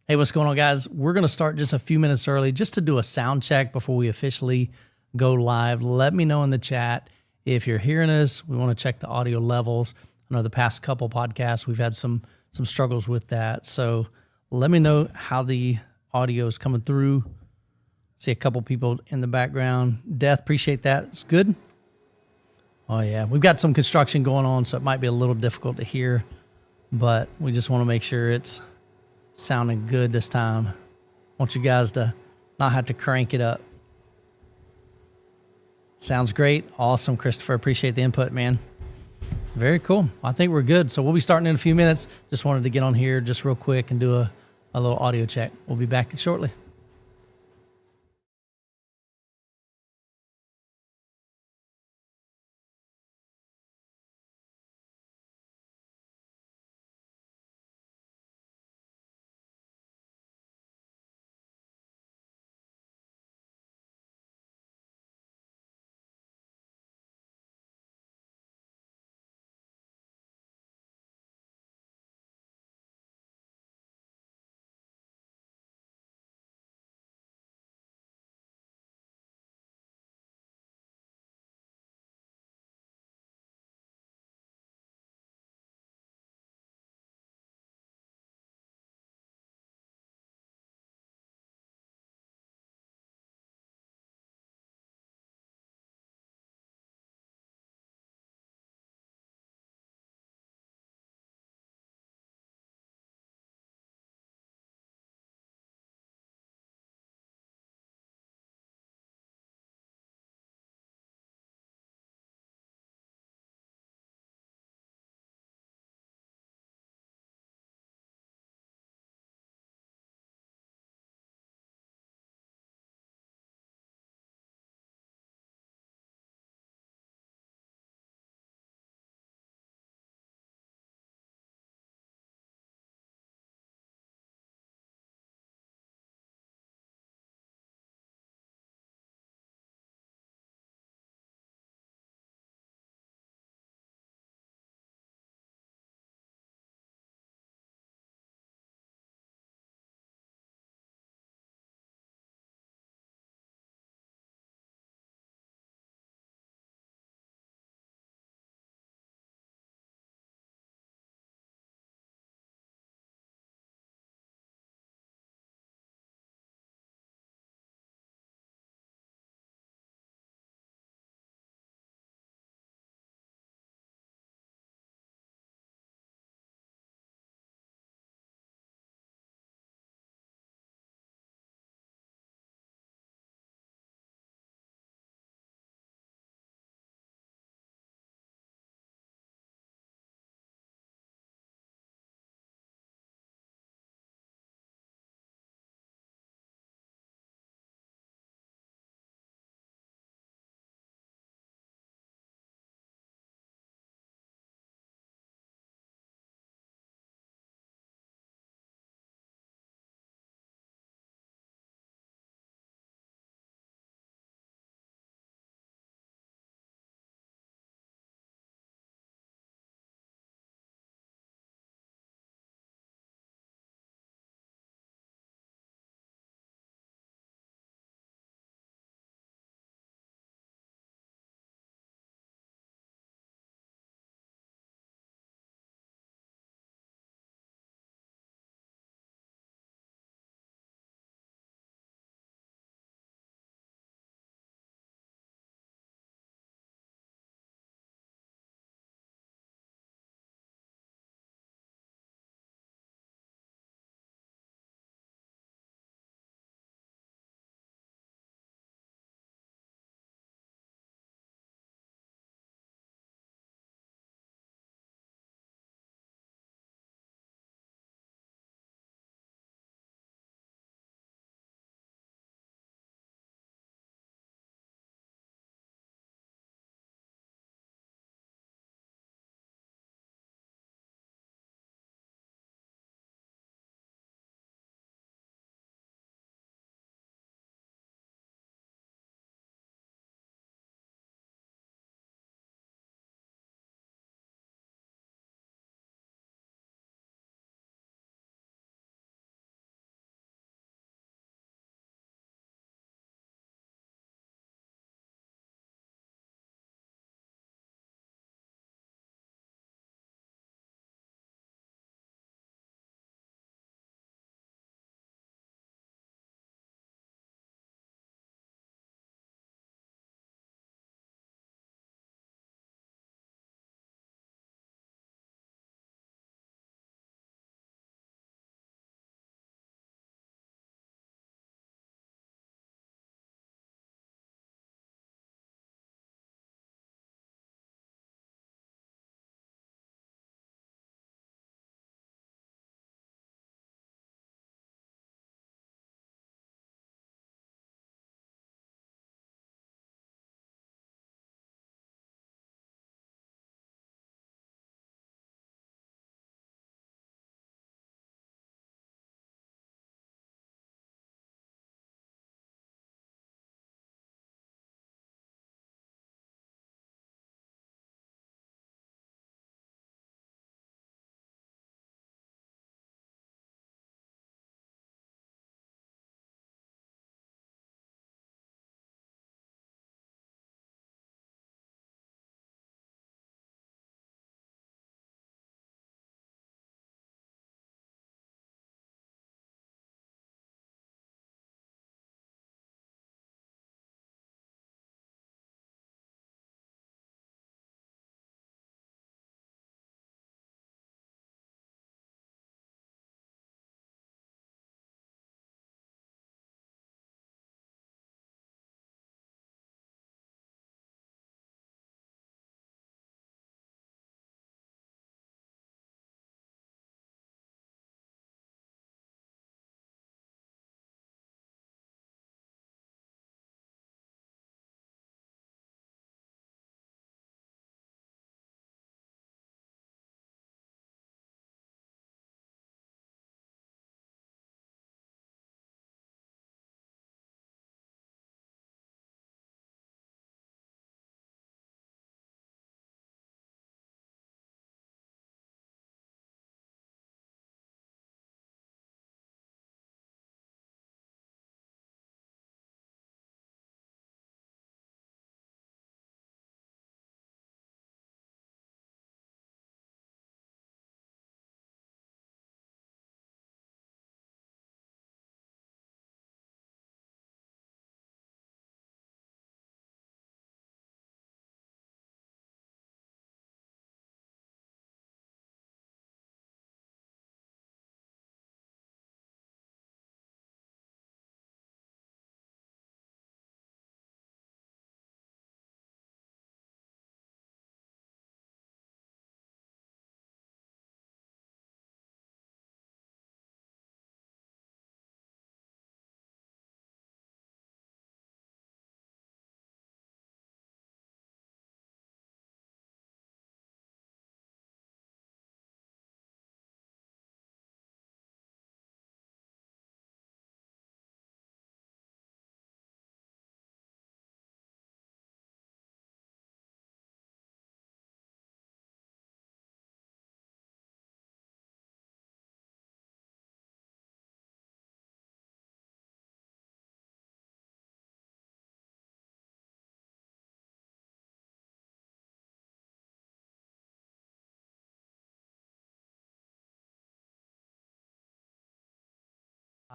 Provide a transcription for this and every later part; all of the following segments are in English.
Hey, what's going on, guys? We're going to start just a few minutes early just to do a sound check before we officially go live. Let me know in the chat if you're hearing us. We want to check the audio levels. I know the past couple podcasts we've had some struggles with that. So let me know how the audio is coming through. See a couple people in the background. Death, appreciate that. It's good. Oh, yeah. We've got some construction going on, so it might be a little difficult to hear, but we just want to make sure it's sounding good this time. I want you guys to not have to crank it up. Sounds great. Awesome, Christopher. Appreciate the input, man. Very cool. I think we're good. So we'll be starting in a few minutes. Just wanted to get on here just real quick and do a little audio check. We'll be back shortly.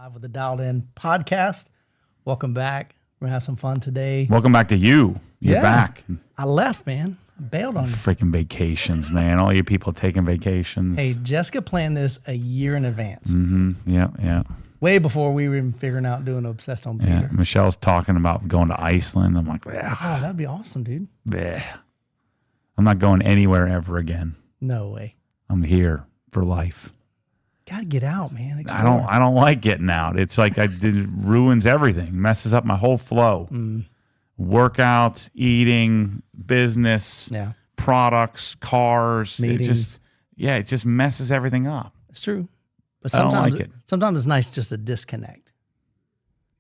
Live with the Dialed In podcast. Welcome back. We're gonna have some fun today. Welcome back to you. You're back. I left, man. I bailed on you. Freaking vacations, man. All you people taking vacations. Hey, Jessica planned this a year in advance. Yeah. Way before we were even figuring out doing Obsessed on Peter. Yeah. Michelle's talking about going to Iceland. I'm like, Oh, that'd be awesome, dude. bleh. I'm not going anywhere ever again. No way. I'm here for life. Gotta get out, man. Explore. I don't like getting out. It's like it ruins everything, messes up my whole flow. Workouts, eating, business, products, cars. Meetings. It just messes everything up. It's true. But I don't sometimes, like it. Sometimes it's nice just to disconnect.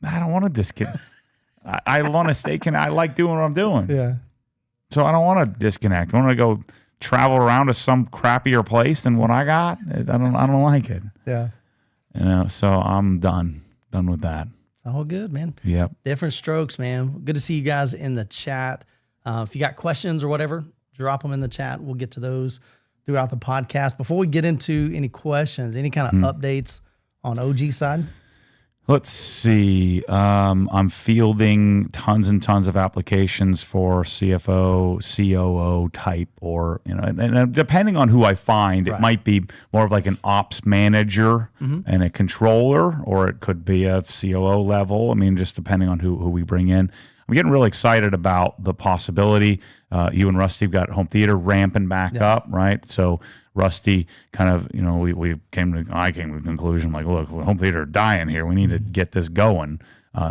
I don't want to disconnect. I want to stay connected. I like doing what I'm doing. Yeah. So I don't want to disconnect. I want to go travel around to some crappier place than what I got. I don't like it. Yeah. So I'm done with that. It's all good, man. Yep. Different strokes, man. Good to see you guys in the chat. If you got questions or whatever, drop them in the chat. We'll get to those throughout the podcast. Before we get into any questions, any kind of updates on OG side? Let's see. I'm fielding tons and tons of applications for CFO, COO type, or and depending on who I find, it might be more of like an ops manager and a controller, or it could be a COO level. I mean, just depending on who we bring in. I'm getting really excited about the possibility. You and Rusty have got home theater ramping back up, right? So Rusty kind of, I came to the conclusion, like, look, home theater dying here. We need to get this going.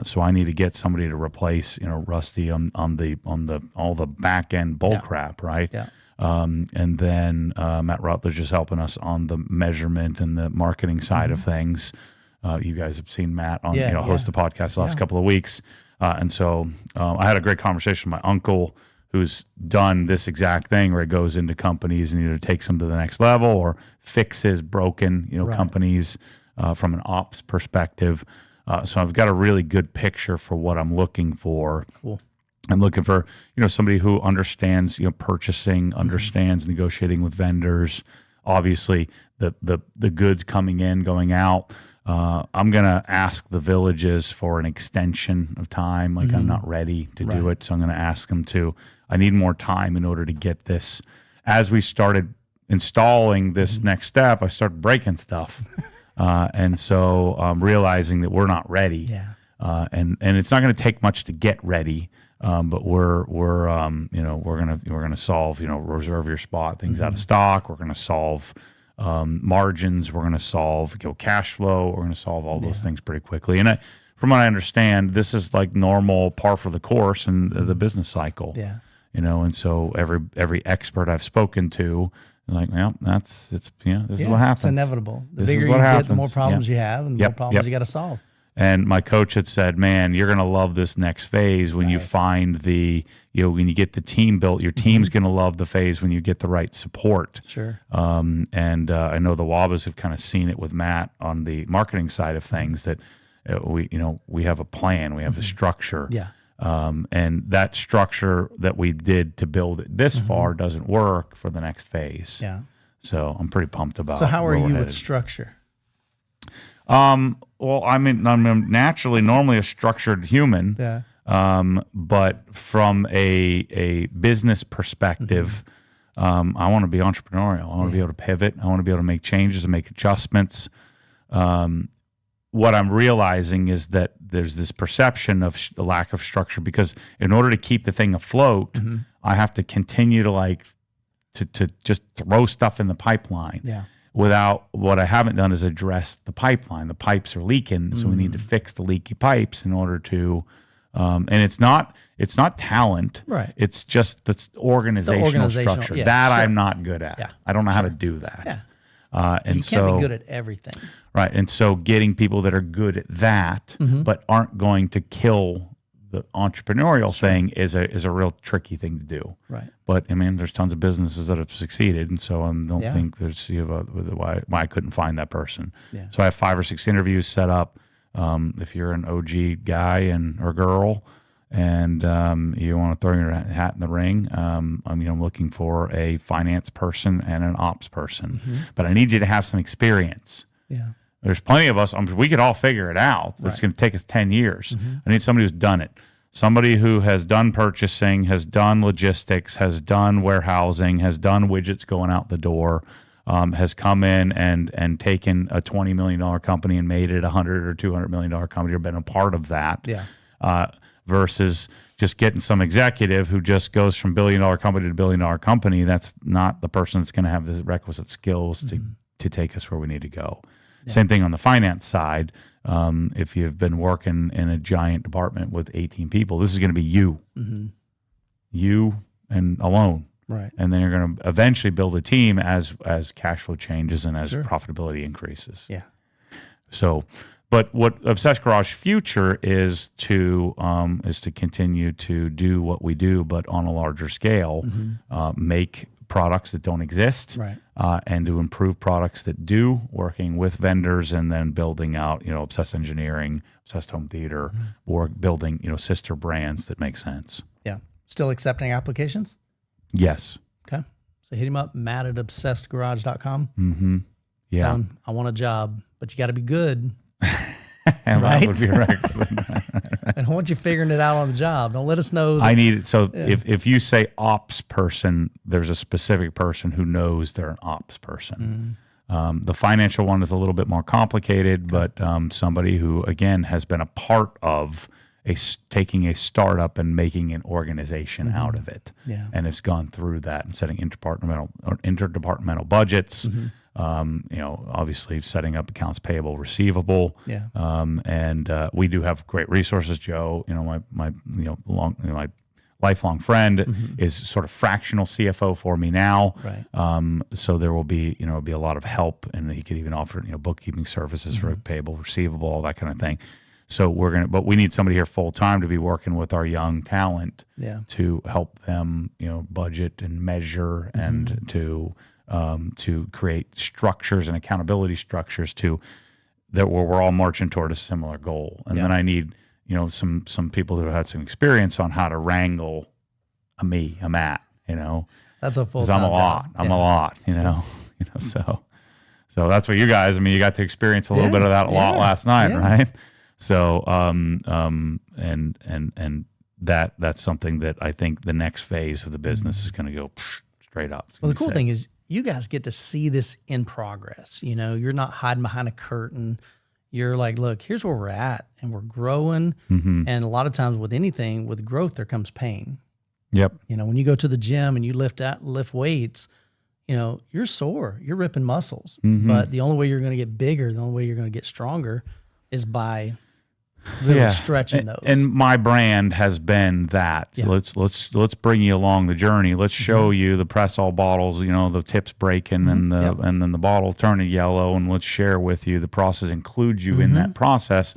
So I need to get somebody to replace, Rusty on all the back end bull crap, right? Yeah. And then Matt Rutledge is helping us on the measurement and the marketing side of things. You guys have seen Matt on host the podcast the last couple of weeks. And so I had a great conversation with my uncle, who's done this exact thing, where he goes into companies and either takes them to the next level or fixes broken, companies from an ops perspective. So I've got a really good picture for what I'm looking for. Cool. I'm looking for, somebody who understands, purchasing, understands negotiating with vendors. Obviously, the goods coming in, going out. I'm going to ask the villages for an extension of time. Like I'm not ready to do it. So I'm going to ask them I need more time in order to get this. As we started installing this next step, I started breaking stuff. And so I'm realizing that we're not ready. Yeah. And it's not going to take much to get ready. But we're going to solve, reserve your spot, things out of stock. We're going to solve margins. We're going to solve cash flow. We're going to solve all those things pretty quickly. And from what I understand, this is like normal par for the course in the business cycle. Yeah. And so every expert I've spoken to, like, well, this is what happens. It's inevitable. The bigger you get, the more problems you have, and the more problems you got to solve. And my coach had said, man, you're going to love this next phase when you find when you get the team built. Your team's going to love the phase when you get the right support. Sure. And I know the Wabas have kind of seen it with Matt on the marketing side of things, that we have a plan, we have a structure. Yeah. And that structure that we did to build it this far doesn't work for the next phase. Yeah. So I'm pretty pumped about it. So how are you with structure? Well, I'm normally a structured human. Yeah. But from a business perspective, I want to be entrepreneurial. I want to be able to pivot. I want to be able to make changes and make adjustments. What I'm realizing is that there's this perception of the lack of structure, because in order to keep the thing afloat, I have to continue to just throw stuff in the pipeline. Yeah. Without, what I haven't done is address the pipeline. The pipes are leaking, so we need to fix the leaky pipes in order to. And it's not talent. Right. It's just the organizational structure that I'm not good at. Yeah. I don't know how to do that. Yeah. And you can't be good at everything. Right. And so getting people that are good at that, but aren't going to kill the entrepreneurial thing is a real tricky thing to do. Right. But I mean, there's tons of businesses that have succeeded, and so I don't think there's why I couldn't find that person. Yeah. So I have 5 or 6 interviews set up. If you're an OG guy or girl, and you want to throw your hat in the ring, I'm looking for a finance person and an ops person. But I need you to have some experience. Yeah. There's plenty of us. We could all figure it out. Right. It's going to take us 10 years. I need somebody who's done it. Somebody who has done purchasing, has done logistics, has done warehousing, has done widgets going out the door, has come in and taken a $20 million company and made it a $100 or $200 million company, or been a part of that. Versus just getting some executive who just goes from $1 billion company to $1 billion company. That's not the person that's going to have the requisite skills to take us where we need to go. Same thing on the finance side. If you've been working in a giant department with 18 people, this is going to be you. You and alone. Right. And then you're going to eventually build a team as cash flow changes and as profitability increases. Yeah. So, but what Obsessed Garage future is to continue to do what we do, but on a larger scale, make products that don't exist, right. And to improve products that do, working with vendors, and then building out, Obsessed Engineering, Obsessed Home Theater, or building, sister brands that make sense. Yeah. Still accepting applications? Yes. Okay. So hit him up, matt@obsessedgarage.com. Mm-hmm. Yeah. Tell him, I want a job, but you got to be good. And right? that would be right. And I want you figuring it out on the job. Don't let us know. I need it. So if you say ops person, there's a specific person who knows they're an ops person. The financial one is a little bit more complicated, but somebody who, again, has been a part of taking a startup and making an organization out of it, and has gone through that and setting interdepartmental budgets. Obviously setting up accounts payable, receivable. And we do have great resources. Joe, my lifelong friend is sort of fractional CFO for me now. Right. So there will be, a lot of help, and he could even offer, bookkeeping services for payable, receivable, all that kind of thing. So but we need somebody here full time to be working with our young talent to help them, budget and measure and to create structures and accountability structures where we're all marching toward a similar goal. And then I need, some people who have had some experience on how to wrangle a Matt, That's a full-time I'm a lot. job. I'm a lot, so that's what you guys, you got to experience a little bit of that a lot last night, right? So, and that's something that I think the next phase of the business is going to go straight up. Well, the cool thing is you guys get to see this in progress. You're not hiding behind a curtain. You're like, look, here's where we're at, and we're growing. And a lot of times with growth, there comes pain. Yep. When you go to the gym and you lift weights, you're sore, you're ripping muscles. But the only way you're going to get bigger, the only way you're going to get stronger is by really stretching those. And my brand has been that. Let's bring you along the journey. Let's show you the press-all bottles, the tips breaking and then the bottle turning yellow, and let's share with you the process, include you in that process.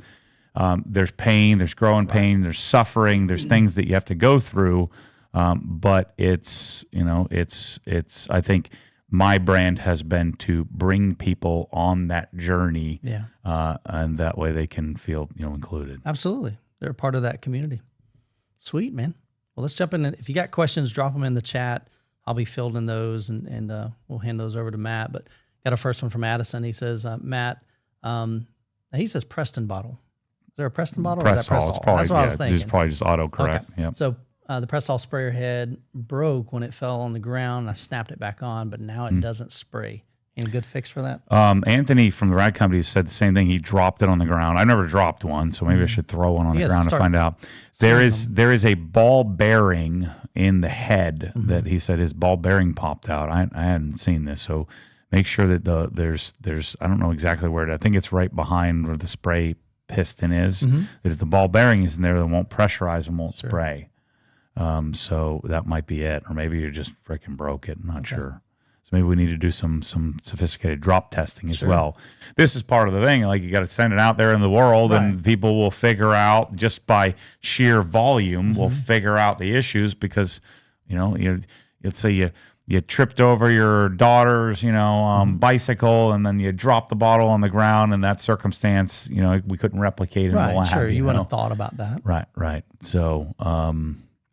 There's pain, there's growing pain, there's suffering, there's things that you have to go through. But it's I think my brand has been to bring people on that journey, and that way they can feel included. Absolutely, they're a part of that community. Sweet, man. Well, let's jump in. If you got questions, drop them in the chat. I'll be fielding those, and we'll hand those over to Matt. But got a first one from Addison. He says, Matt, he says Preston bottle. Is there a Preston bottle? Or is that Press-all? That's what I was thinking. It's probably just autocorrect. Okay. Yep. So the Press-all sprayer head broke when it fell on the ground. I snapped it back on, but now it doesn't spray. Any good fix for that? Anthony from the Rad Company said the same thing. He dropped it on the ground. I've never dropped one, so maybe I should throw one on the ground to find out. There is a ball bearing in the head that he said his ball bearing popped out. I hadn't seen this, so make sure that there's I don't know exactly where I think it's right behind where the spray piston is. That if the ball bearing is in there, it won't pressurize and won't spray. So that might be it, or maybe you just freaking broke it. I'm not sure. So maybe we need to do some sophisticated drop testing as well. This is part of the thing. Like, you got to send it out there in the world, and people will figure out just by sheer volume. Will figure out the issues because let's say you tripped over your daughter's bicycle, and then you dropped the bottle on the ground. In that circumstance, we couldn't replicate it. Right, sure. You wouldn't have thought about that. Right. So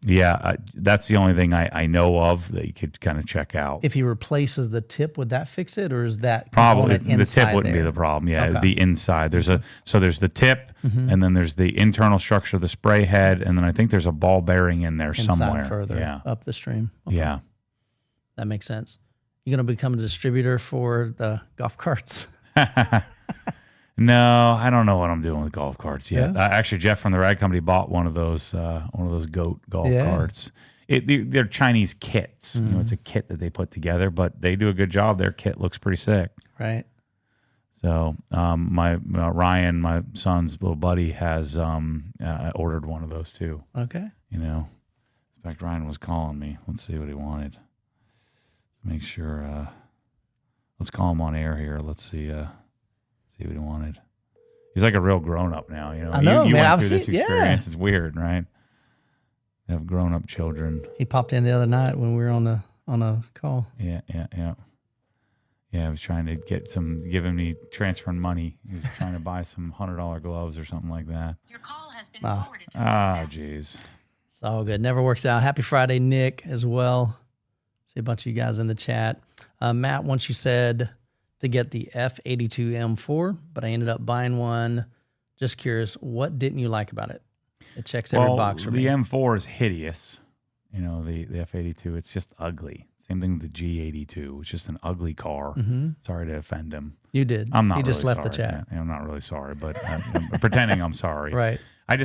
Yeah, that's the only thing I know of that you could kind of check out. If he replaces the tip, would that fix it, or is that Probably component the tip wouldn't there? be the problem. Yeah, Okay. it'd be inside. There's the tip, and then there's the internal structure of the spray head, and then I think there's a ball bearing in there Inside somewhere. further up the stream. Okay. Yeah. That makes sense. You going to become a distributor for the golf carts? No, I don't know what I'm doing with golf carts yet. Yeah? Actually, Jeff from the Rag Company bought one of those goat golf carts. They're Chinese kits. You know, it's a kit that they put together, but they do a good job. Their kit looks pretty sick. Right. So my Ryan, my son's little buddy, has ordered one of those too. Okay. You know, in fact, Ryan was calling me. Let's see what he wanted. Make sure. Let's call him on air here. Let's see. See what he wanted. He's like a real grown up now. You know, I know, you man. went I've through this seen- experience. It's weird, right? You have grown up children. He popped in the other night when we were on a call. Yeah. I was trying to giving me transferring money. He was trying to buy some $100 gloves or something like that. Your call has been forwarded to Jeez. It's all good. Never works out. Happy Friday, Nick, as well. See a bunch of you guys in the chat. Matt, once you said to get the F82 M4, but I ended up buying one. Just curious, what didn't you like about it? It checks every box for me. The M4 is hideous. You know, the F82, it's just ugly. Same thing with the G82. It's just an ugly car. Sorry to offend him. You did. I'm not He just really left the sorry. chat. Yeah, I'm not really sorry, but I'm pretending I'm sorry. Right. I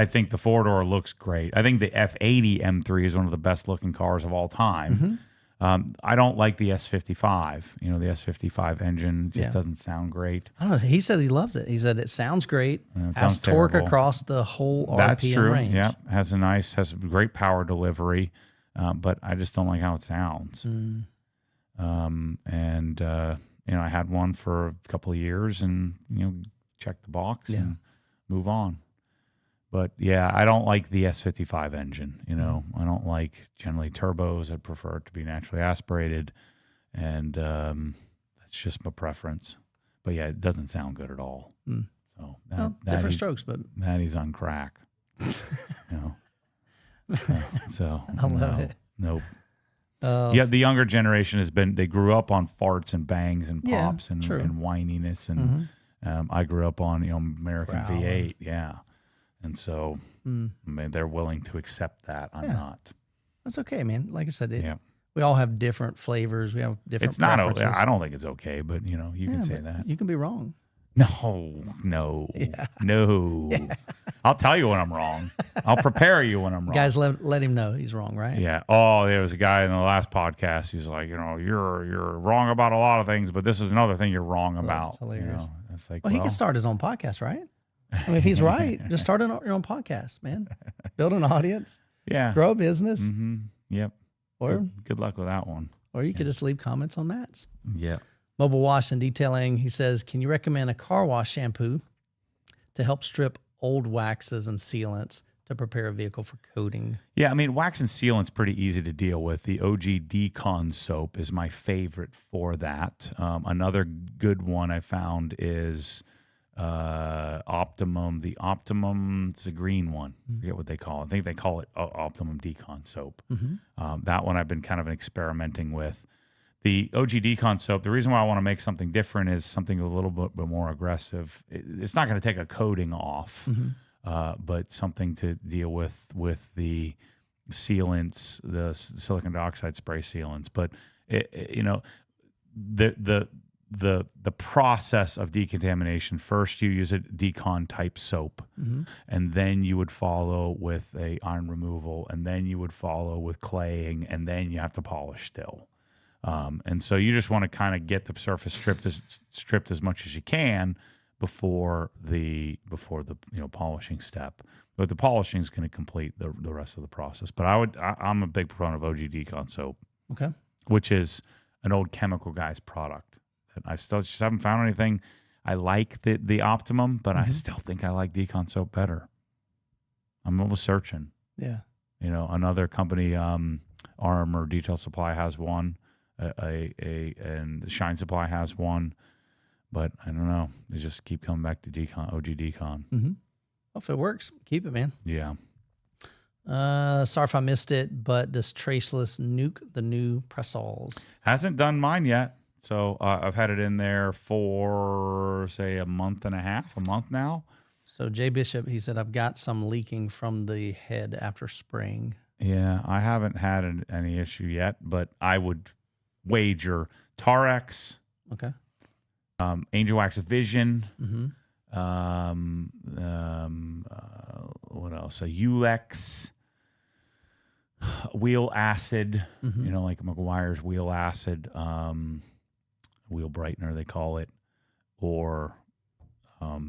think the four-door looks great. I think the F80 M3 is one of the best looking cars of all time. I don't like the S55. You know, the S55 engine just doesn't sound great. I don't know. He said he loves it. He said it sounds great. It has sounds torque terrible. across the whole That's RPM true. range. Yeah, has great power delivery, but I just don't like how it sounds. I had one for a couple of years, and check the box and move on. But yeah, I don't like the S55 engine. I don't like generally turbos. I'd prefer it to be naturally aspirated, and that's just my preference. But yeah, it doesn't sound good at all. So different strokes, but that he's on crack. So I love it. Nope. Yeah, the younger generation they grew up on farts and bangs and pops and whininess, and I grew up on American V8. Yeah. And so they're willing to accept that. I'm not. That's okay, man. Like I said, we all have different flavors. We have different preferences. I don't think it's okay, but you can say that. You can be wrong. No. Yeah. I'll tell you when I'm wrong. I'll prepare you when I'm wrong. Guys, let him know he's wrong, right? Yeah. Oh, there was a guy in the last podcast who's like, you're wrong about a lot of things, but this is another thing you're wrong about. That's hilarious. It's like, Well, he can start his own podcast, right? I mean, if he's right, just start your own podcast, man. Build an audience. Yeah. Grow a business. Yep. Or good luck with that one. Or you could just leave comments on Matt's. Yeah. Mobile Wash and Detailing, he says, can you recommend a car wash shampoo to help strip old waxes and sealants to prepare a vehicle for coating? Yeah, I mean, wax and sealant's pretty easy to deal with. The OG Decon soap is my favorite for that. Another good one I found is Optimum. The Optimum, it's a green one. I forget what they call it. I think they call it Optimum Decon soap. That one I've been kind of experimenting with. The OG Decon soap, the reason why I want to make something different is something a little bit more aggressive. It's not going to take a coating off, but something to deal with the sealants, the silicon dioxide spray sealants. But the process of decontamination, first you use a Decon type soap, and then you would follow with a iron removal, and then you would follow with claying, and then you have to polish still. And so you just want to kind of get the surface stripped as much as you can before the polishing step. But the polishing is going to complete the rest of the process. But I'm a big proponent of OG Decon soap, which is an old chemical guy's product. I still just haven't found anything. I like the Optimum, but I still think I like Decon soap better. I'm always searching. Yeah. Another company, Arm or Detail Supply has one. And Shine Supply has one, but I don't know. They just keep coming back to Decon, OG Decon. Well, if it works, keep it, man. Yeah. Sorry if I missed it, but does Traceless nuke the new Pressols? Hasn't done mine yet. So I've had it in there for, say, a month now. So Jay Bishop, he said, I've got some leaking from the head after spraying. Yeah, I haven't had any issue yet, but I would wager Tarex, Okay. Angel Wax Vision, Mm-hmm. what else? A Ulex, Wheel Acid, Mm-hmm. Like McGuire's Wheel Acid, Wheel Brightener, they call it, or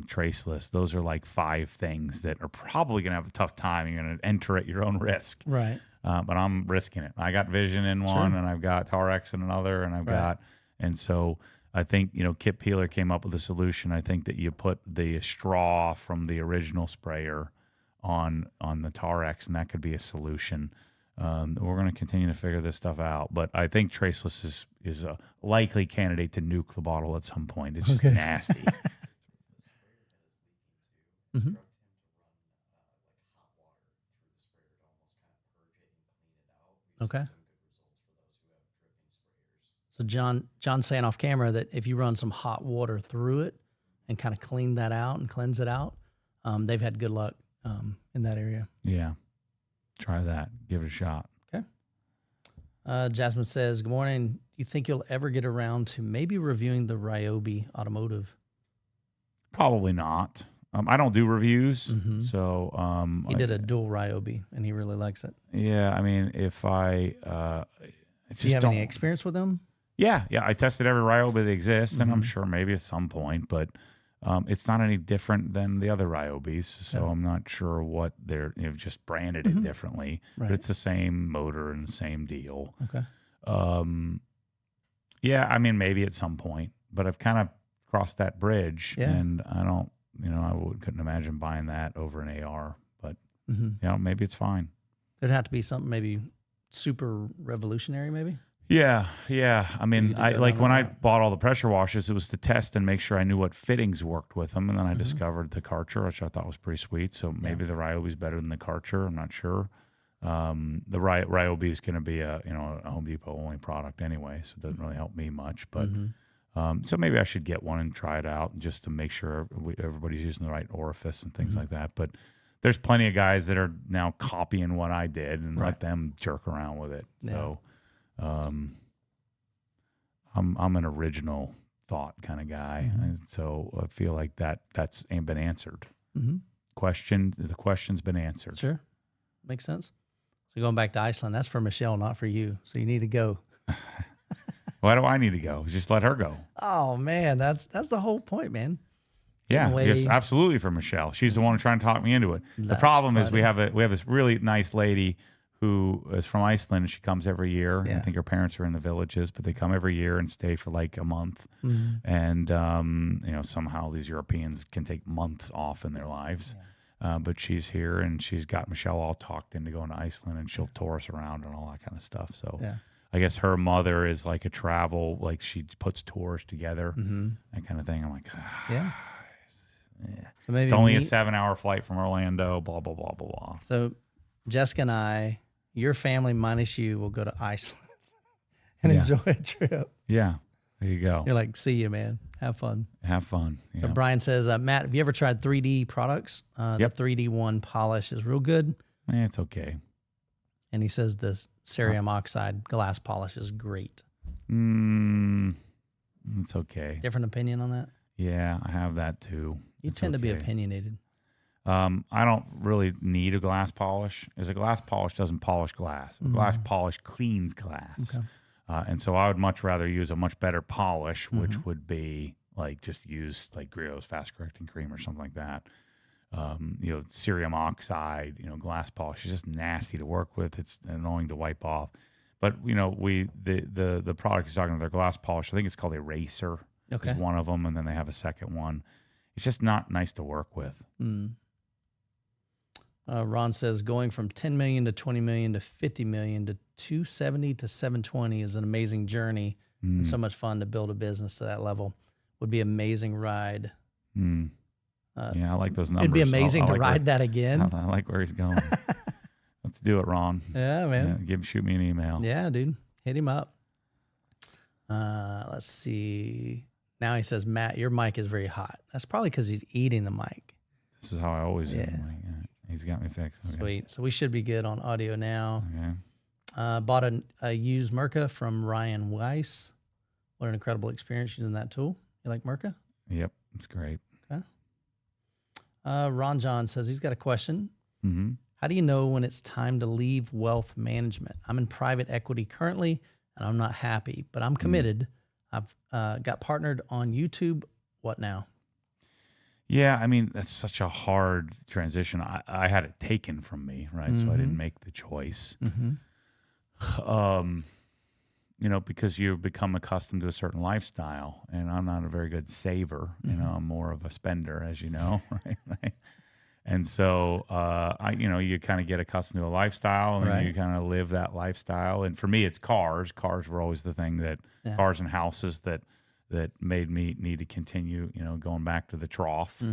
Traceless. Those are like 5 things that are probably going to have a tough time. You're going to enter at your own risk. Right. But I'm risking it. I got Vision in one, and I've got Tarex in another, and and so I think, Kip Peeler came up with a solution. I think that you put the straw from the original sprayer on the Tarex, and that could be a solution. We're going to continue to figure this stuff out, but I think Traceless is a likely candidate to nuke the bottle at some point. It's just nasty. Mm-hmm. Okay. So John's saying off camera that if you run some hot water through it and kind of clean that out and cleanse it out, they've had good luck in that area. Yeah. Try that. Give it a shot. Okay. Jasmine says, good morning. Do you think you'll ever get around to maybe reviewing the Ryobi Automotive? Probably not. I don't do reviews, Mhm. so He did a dual Ryobi, and he really likes it. yeah. I mean, if I Do you have any experience with them? Yeah. I tested every Ryobi that exists, and I'm sure maybe at some point, but it's not any different than the other Ryobis, so I'm not sure what they're just branded it differently, but it's the same motor and the same deal. Okay. Yeah, I mean, maybe at some point, but I've kind of crossed that bridge, and I don't. Couldn't imagine buying that over an AR, but maybe it's fine. There'd have to be something maybe super revolutionary, maybe. Yeah. I mean, when I bought all the pressure washers, it was to test and make sure I knew what fittings worked with them, and then I discovered the Karcher, which I thought was pretty sweet. So maybe the Ryobi is better than the Karcher. I'm not sure. The Ryobi is going to be a Home Depot only product anyway, so it doesn't really help me much, but. So maybe I should get one and try it out just to make sure everybody's using the right orifice and things like that. But there's plenty of guys that are now copying what I did and let them jerk around with it. Yeah. So I'm an original thought kind of guy, and so I feel like that's been answered. The question's been answered. Sure, makes sense. So going back to Iceland, that's for Michelle, not for you. So you need to go. Why do I need to go? Just let her go. Oh man, that's the whole point, man. Yeah, yes, absolutely for Michelle. She's the one trying to talk me into it. The problem is we have this really nice lady who is from Iceland, and she comes every year. Yeah. I think her parents are in the villages, but they come every year and stay for like a month. And somehow these Europeans can take months off in their lives. But she's here, and she's got Michelle all talked into going to Iceland, and she'll tour us around and all that kind of stuff. So. Yeah. I guess her mother is like a travel, like she puts tours together, that kind of thing. I'm like, yeah. So maybe it's only a 7-hour flight from Orlando, blah, blah, blah, blah, blah. So Jessica and I, your family minus you, will go to Iceland and enjoy a trip. Yeah, there you go. You're like, see you, man. Have fun. Have fun. Yeah. So Brian says, Matt, have you ever tried 3D products? The 3D One polish is real good. It's okay. And he says this cerium oxide glass polish is great. It's okay. Different opinion on that? Yeah, I have that too. You tend to be opinionated. I don't really need a glass polish, as a glass polish doesn't polish glass. A glass polish cleans glass. Okay. And so I would much rather use a much better polish, which would be like just use like Griot's fast correcting cream or something like that. Cerium oxide, glass polish is just nasty to work with. It's annoying to wipe off. But, the product he's talking about, their glass polish, I think it's called Eraser. Okay. Is one of them, and then they have a second one. It's just not nice to work with. Ron says going from 10 million to 20 million to 50 million to 270 to 720 is an amazing journey and so much fun to build a business to that level. Would be an amazing ride. Yeah, I like those numbers. It'd be amazing to ride that again. I like where he's going. do it, Ron. Yeah, man. Shoot me an email. Yeah, dude. Hit him up. Let's see. Now he says, Matt, your mic is very hot. That's probably because he's eating the mic. This is how I always do. He's got me fixed. Okay. Sweet. So we should be good on audio now. Okay. Bought a used Merca from Ryan Weiss. What an incredible experience using that tool. You like Merca? Yep, it's great. Okay. Ron John says he's got a question. Mm-hmm. How do you know when it's time to leave wealth management? I'm in private equity currently, and I'm not happy, but I'm committed. I've got partnered on YouTube. What now? Yeah, I mean, that's such a hard transition. I had it taken from me, right? So I didn't make the choice. Because you become accustomed to a certain lifestyle, and I'm not a very good saver. I'm more of a spender, as you know, right? And so, you kind of get accustomed to a lifestyle, and then you kind of live that lifestyle. And for me, it's cars. Cars were always the thing cars and houses that made me need to continue, going back to the trough.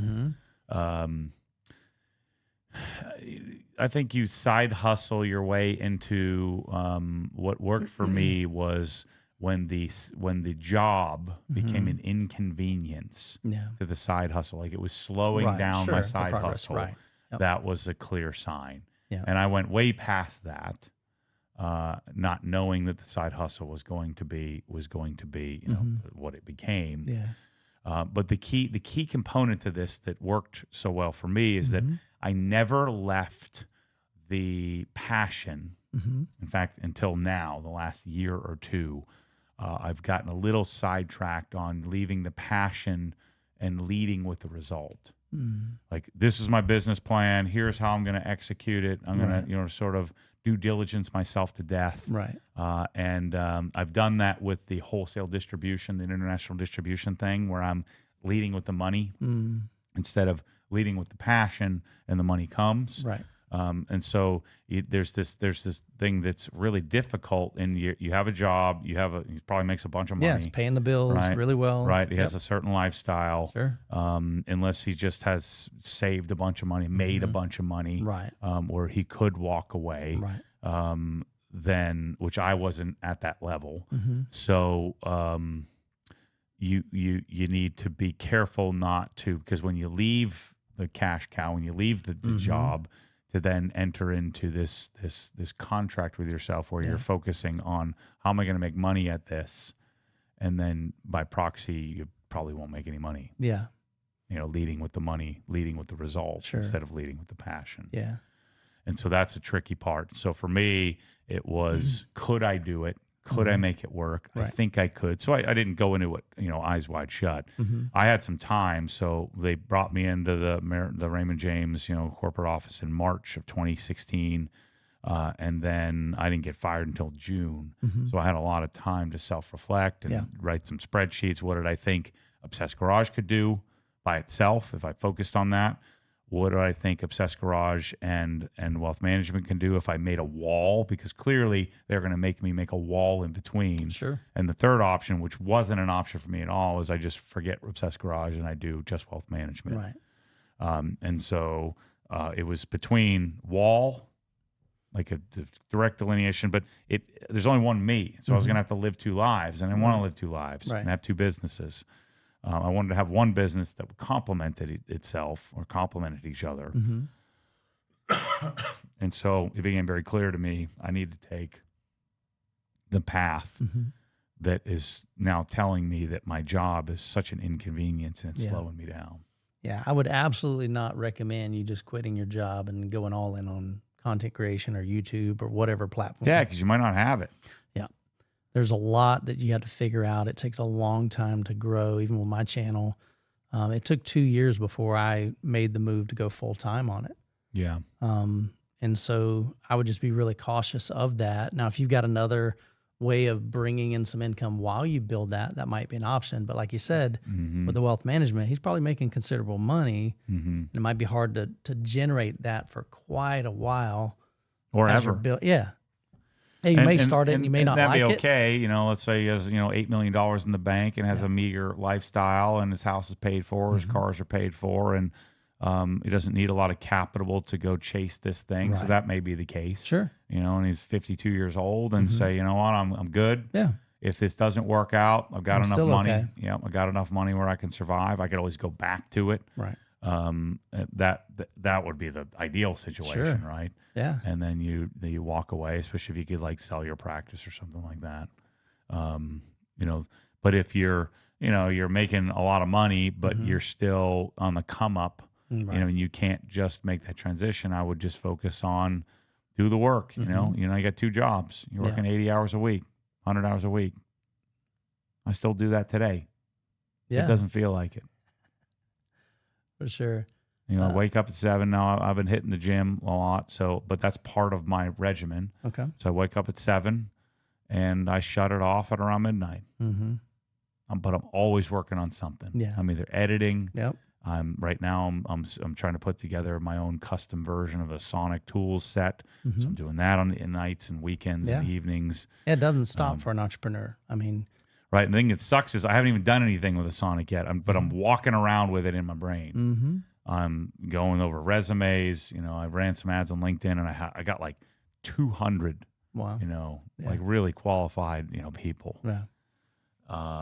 I think you side hustle your way into what worked for me was when the job became an inconvenience to the side hustle. Like it was slowing down my side hustle. Right. Yep. That was a clear sign. Yeah. And I went way past that, not knowing that the side hustle was going to be what it became. Yeah. But the key component to this that worked so well for me is that I never left the passion. In fact, until now, the last year or two, I've gotten a little sidetracked on leaving the passion and leading with the result. Like, this is my business plan. Here's how I'm going to execute it. I'm going to, sort of due diligence myself to death. Right. And I've done that with the wholesale distribution, the international distribution thing, where I'm leading with the money instead of leading with the passion, and the money comes. Right. And so there's this thing that's really difficult, and you have a job, he probably makes a bunch of money. Yeah, he's paying the bills really well. Right. He has a certain lifestyle. Sure. Unless he just has saved a bunch of money, made a bunch of money. Right. Where he could walk away. Right. Then, which I wasn't at that level. So, you need to be careful not to, because when you leave the cash cow, when you leave the job, to then enter into this contract with yourself where you're focusing on how am I going to make money at this, and then by proxy you probably won't make any money. Yeah. Leading with the money, leading with the results instead of leading with the passion. Yeah. And so that's a tricky part. So for me, it was, could I do it? Could I make it work? Right. I think I could. So I didn't go into it, eyes wide shut. I had some time, so they brought me into the Raymond James, corporate office in March of 2016, and then I didn't get fired until June. So I had a lot of time to self-reflect and write some spreadsheets. What did I think Obsessed Garage could do by itself if I focused on that? What do I think Obsessed Garage and wealth management can do if I made a wall? Because clearly they're going to make me make a wall in between. Sure. And the third option, which wasn't an option for me at all, is I just forget Obsessed Garage and I do just wealth management. Right. And so it was between wall, like a direct delineation, but there's only one me. So I was going to have to live two lives, and I want to live two lives and have two businesses. I wanted to have one business that complemented itself or complemented each other. And so it became very clear to me I need to take the path that is now telling me that my job is such an inconvenience and it's slowing me down. Yeah, I would absolutely not recommend you just quitting your job and going all in on content creation or YouTube or whatever platform. Yeah, because you might not have it. Yeah. There's a lot that you have to figure out. It takes a long time to grow, even with my channel. It took 2 years before I made the move to go full time on it. Yeah. And so I would just be really cautious of that. Now, if you've got another way of bringing in some income while you build that might be an option. But like you said, with the wealth management, he's probably making considerable money. And it might be hard to generate that for quite a while. Or ever. Yeah. Hey, you may start it and you may not like it. That'd be okay. Let's say he has, $8 million in the bank and has a meager lifestyle and his house is paid for, his cars are paid for, and He doesn't need a lot of capital to go chase this thing. So Right. that may be the case. Sure. And he's 52 years old and say, you know what, I'm good. Yeah. If this doesn't work out, I've got I'm enough still money. okay. Yeah, I got enough money where I can survive. I could always go back to it. Right. That would be the ideal situation, Sure. right? Yeah. And then you walk away, especially if you could like sell your practice or something like that. But if you're making a lot of money, but you're still on the come up, Right. and you can't just make that transition, I would just focus on do the work. You got 2 jobs. You're working 80 hours a week, 100 hours a week. I still do that today. Yeah. It doesn't feel like it. For sure. Wake up at 7 now. I've been hitting the gym a lot, but that's part of my regimen. Okay. So I wake up at 7 and I shut it off at around midnight. Mm-hmm. But I'm always working on something. Yeah. I'm either editing. Yep. Right now I'm trying to put together my own custom version of a sonic tools set. Mm-hmm. So I'm doing that on the nights and weekends and evenings. Yeah, it doesn't stop for an entrepreneur. I mean, right. And the thing that sucks is I haven't even done anything with a sonic yet. But I'm walking around with it in my brain. mm-hmm. I'm going over resumes. I ran some ads on LinkedIn, and I got like 200. Wow. Like really qualified, people. Yeah.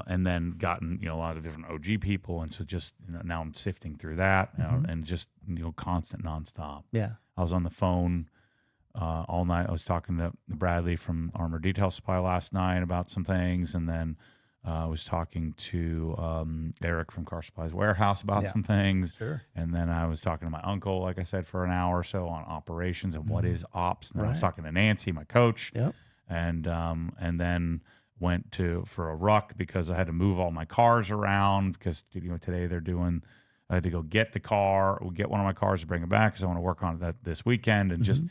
And then gotten a lot of different OG people, and so just now I'm sifting through that, and just constant nonstop. Yeah. I was on the phone all night. I was talking to Bradley from Armor Detail Supply last night about some things, and then I was talking to Eric from Car Supplies Warehouse about some things. Sure. And then I was talking to my uncle, like I said, for an hour or so on operations and what is ops. And then I was talking to Nancy, my coach, Yep. and then went for a ruck because I had to move all my cars around because today I had to go get the car, get one of my cars to bring it back because I want to work on that this weekend, and just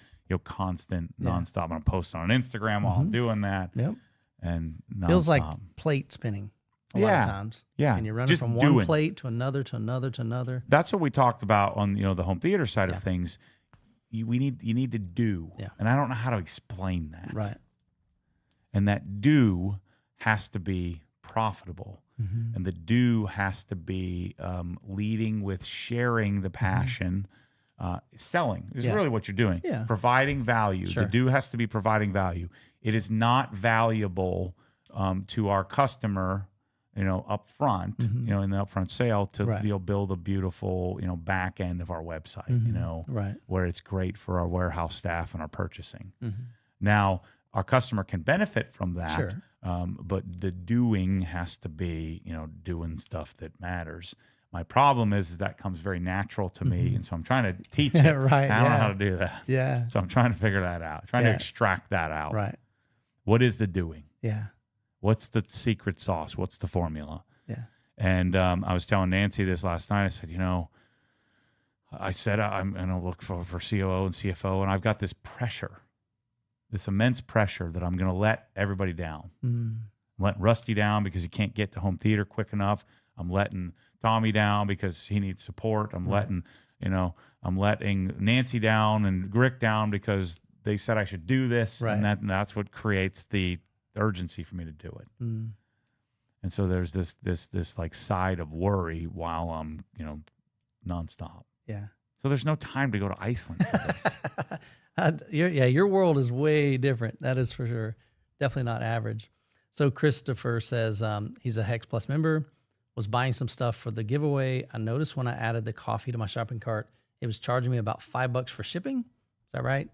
constant nonstop. I'm posting on Instagram while I'm doing that. Yep. And nonstop. Feels like plate spinning a lot of times. Yeah. And you're running Just from doing. one plate to another, to another, to another. That's what we talked about on the home theater side of things. You need to do. Yeah. And I don't know how to explain that. Right. And that do has to be profitable. Mm-hmm. And the do has to be leading with sharing the passion. Selling is really what you're doing. Yeah. Providing value. Sure. The do has to be providing value. It is not valuable to our customer, up front, in the upfront sale to build a beautiful, back end of our website, Right. where it's great for our warehouse staff and our purchasing. Mm-hmm. Now, our customer can benefit from that, Sure. but the doing has to be, doing stuff that matters. My problem is that comes very natural to me, and so I'm trying to teach it. Right, I don't know how to do that. Yeah. So I'm trying to figure that out, trying to extract that out. Right. What is the doing? Yeah. What's the secret sauce? What's the formula? Yeah. And I was telling Nancy this last night. I said, I'm going to look for COO and CFO, and I've got this pressure, this immense pressure that I'm going to let everybody down. I'm letting Rusty down because he can't get to home theater quick enough. I'm letting Tommy down because he needs support. I'm letting Nancy down and Rick down because they said I should do this, Right. and that's what creates the urgency for me to do it. Mm. And so there's this like side of worry while I'm nonstop. Yeah. So there's no time to go to Iceland for this. Your world is way different. That is for sure. Definitely not average. So Christopher says he's a Hex Plus member, was buying some stuff for the giveaway. I noticed when I added the coffee to my shopping cart, it was charging me about $5 for shipping. Is that right?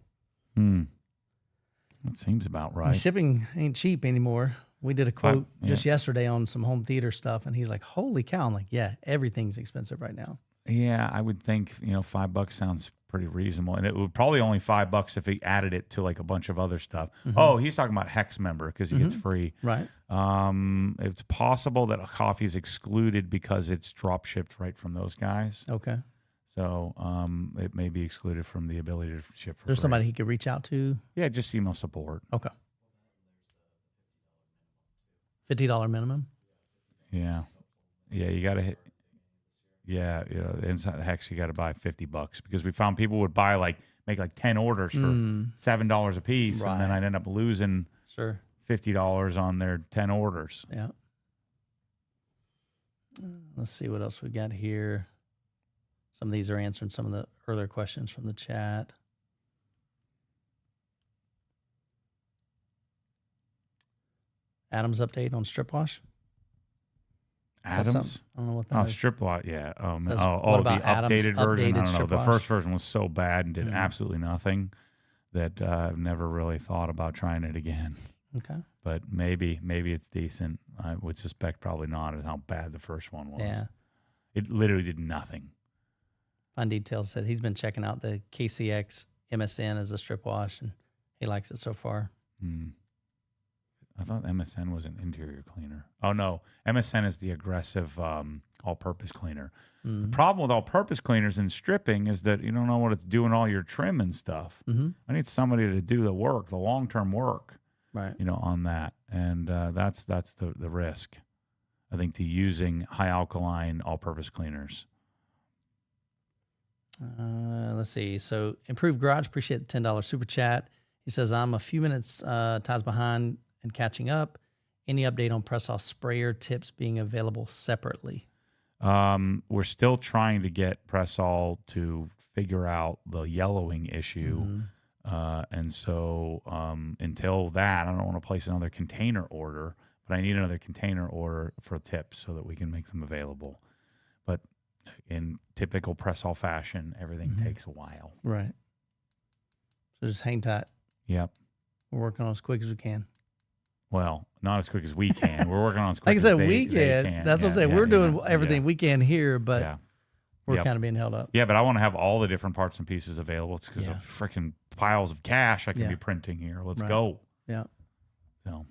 That seems about right. And shipping ain't cheap anymore. We did a quote just yesterday on some home theater stuff, and he's like, holy cow. I'm like, yeah, everything's expensive right now. Yeah, I would think, $5 sounds pretty reasonable. And it would probably only $5 if he added it to like a bunch of other stuff. Oh, he's talking about Hex member because he gets free. Right. It's possible that a coffee is excluded because it's drop shipped right from those guys. Okay. So it may be excluded from the ability to ship for There's free. somebody he could reach out to. Yeah, just email support. Okay. $50 minimum. Yeah. Yeah, you got to hit. Yeah, inside the Hex, you got to buy $50 because we found people would make 10 orders for $7 a piece, and then I'd end up losing $50 on their 10 orders. Yeah. Let's see what else we got here. Some of these are answering some of the earlier questions from the chat. Adam's update on strip wash. Adams? I don't know what that is. Strip wash, yeah. Says, the about Adam's updated version? I don't know. strip The wash? first version was so bad and did absolutely nothing that I've never really thought about trying it again. Okay. But maybe it's decent. I would suspect probably not, as how bad the first one was. Yeah. It literally did nothing. Fine Details said he's been checking out the KCX MSN as a strip wash, and he likes it so far. I thought MSN was an interior cleaner. Oh, no. MSN is the aggressive all-purpose cleaner. The problem with all-purpose cleaners and stripping is that you don't know what it's doing all your trim and stuff. I need somebody to do the work, the long-term work, right? On that. And that's the risk, I think, to using high alkaline all-purpose cleaners. Let's see. So Improved Garage, appreciate the $10 super chat. He says, I'm a few minutes ties behind and catching up. Any update on press-off sprayer tips being available separately? We're still trying to get Press-All to figure out the yellowing issue. And so until that, I don't want to place another container order, but I need another container order for tips so that we can make them available. But in typical Press-All fashion, everything takes a while. Right. So just hang tight. Yep. We're working on as quick as we can. Well, not as quick as we can. We're working on as quick like I said, as we they can. That's what I'm saying. We're doing everything we can here, but we're kind of being held up. Yeah, but I want to have all the different parts and pieces available. It's because of freaking piles of cash I can be printing here. Let's go. Yeah. So,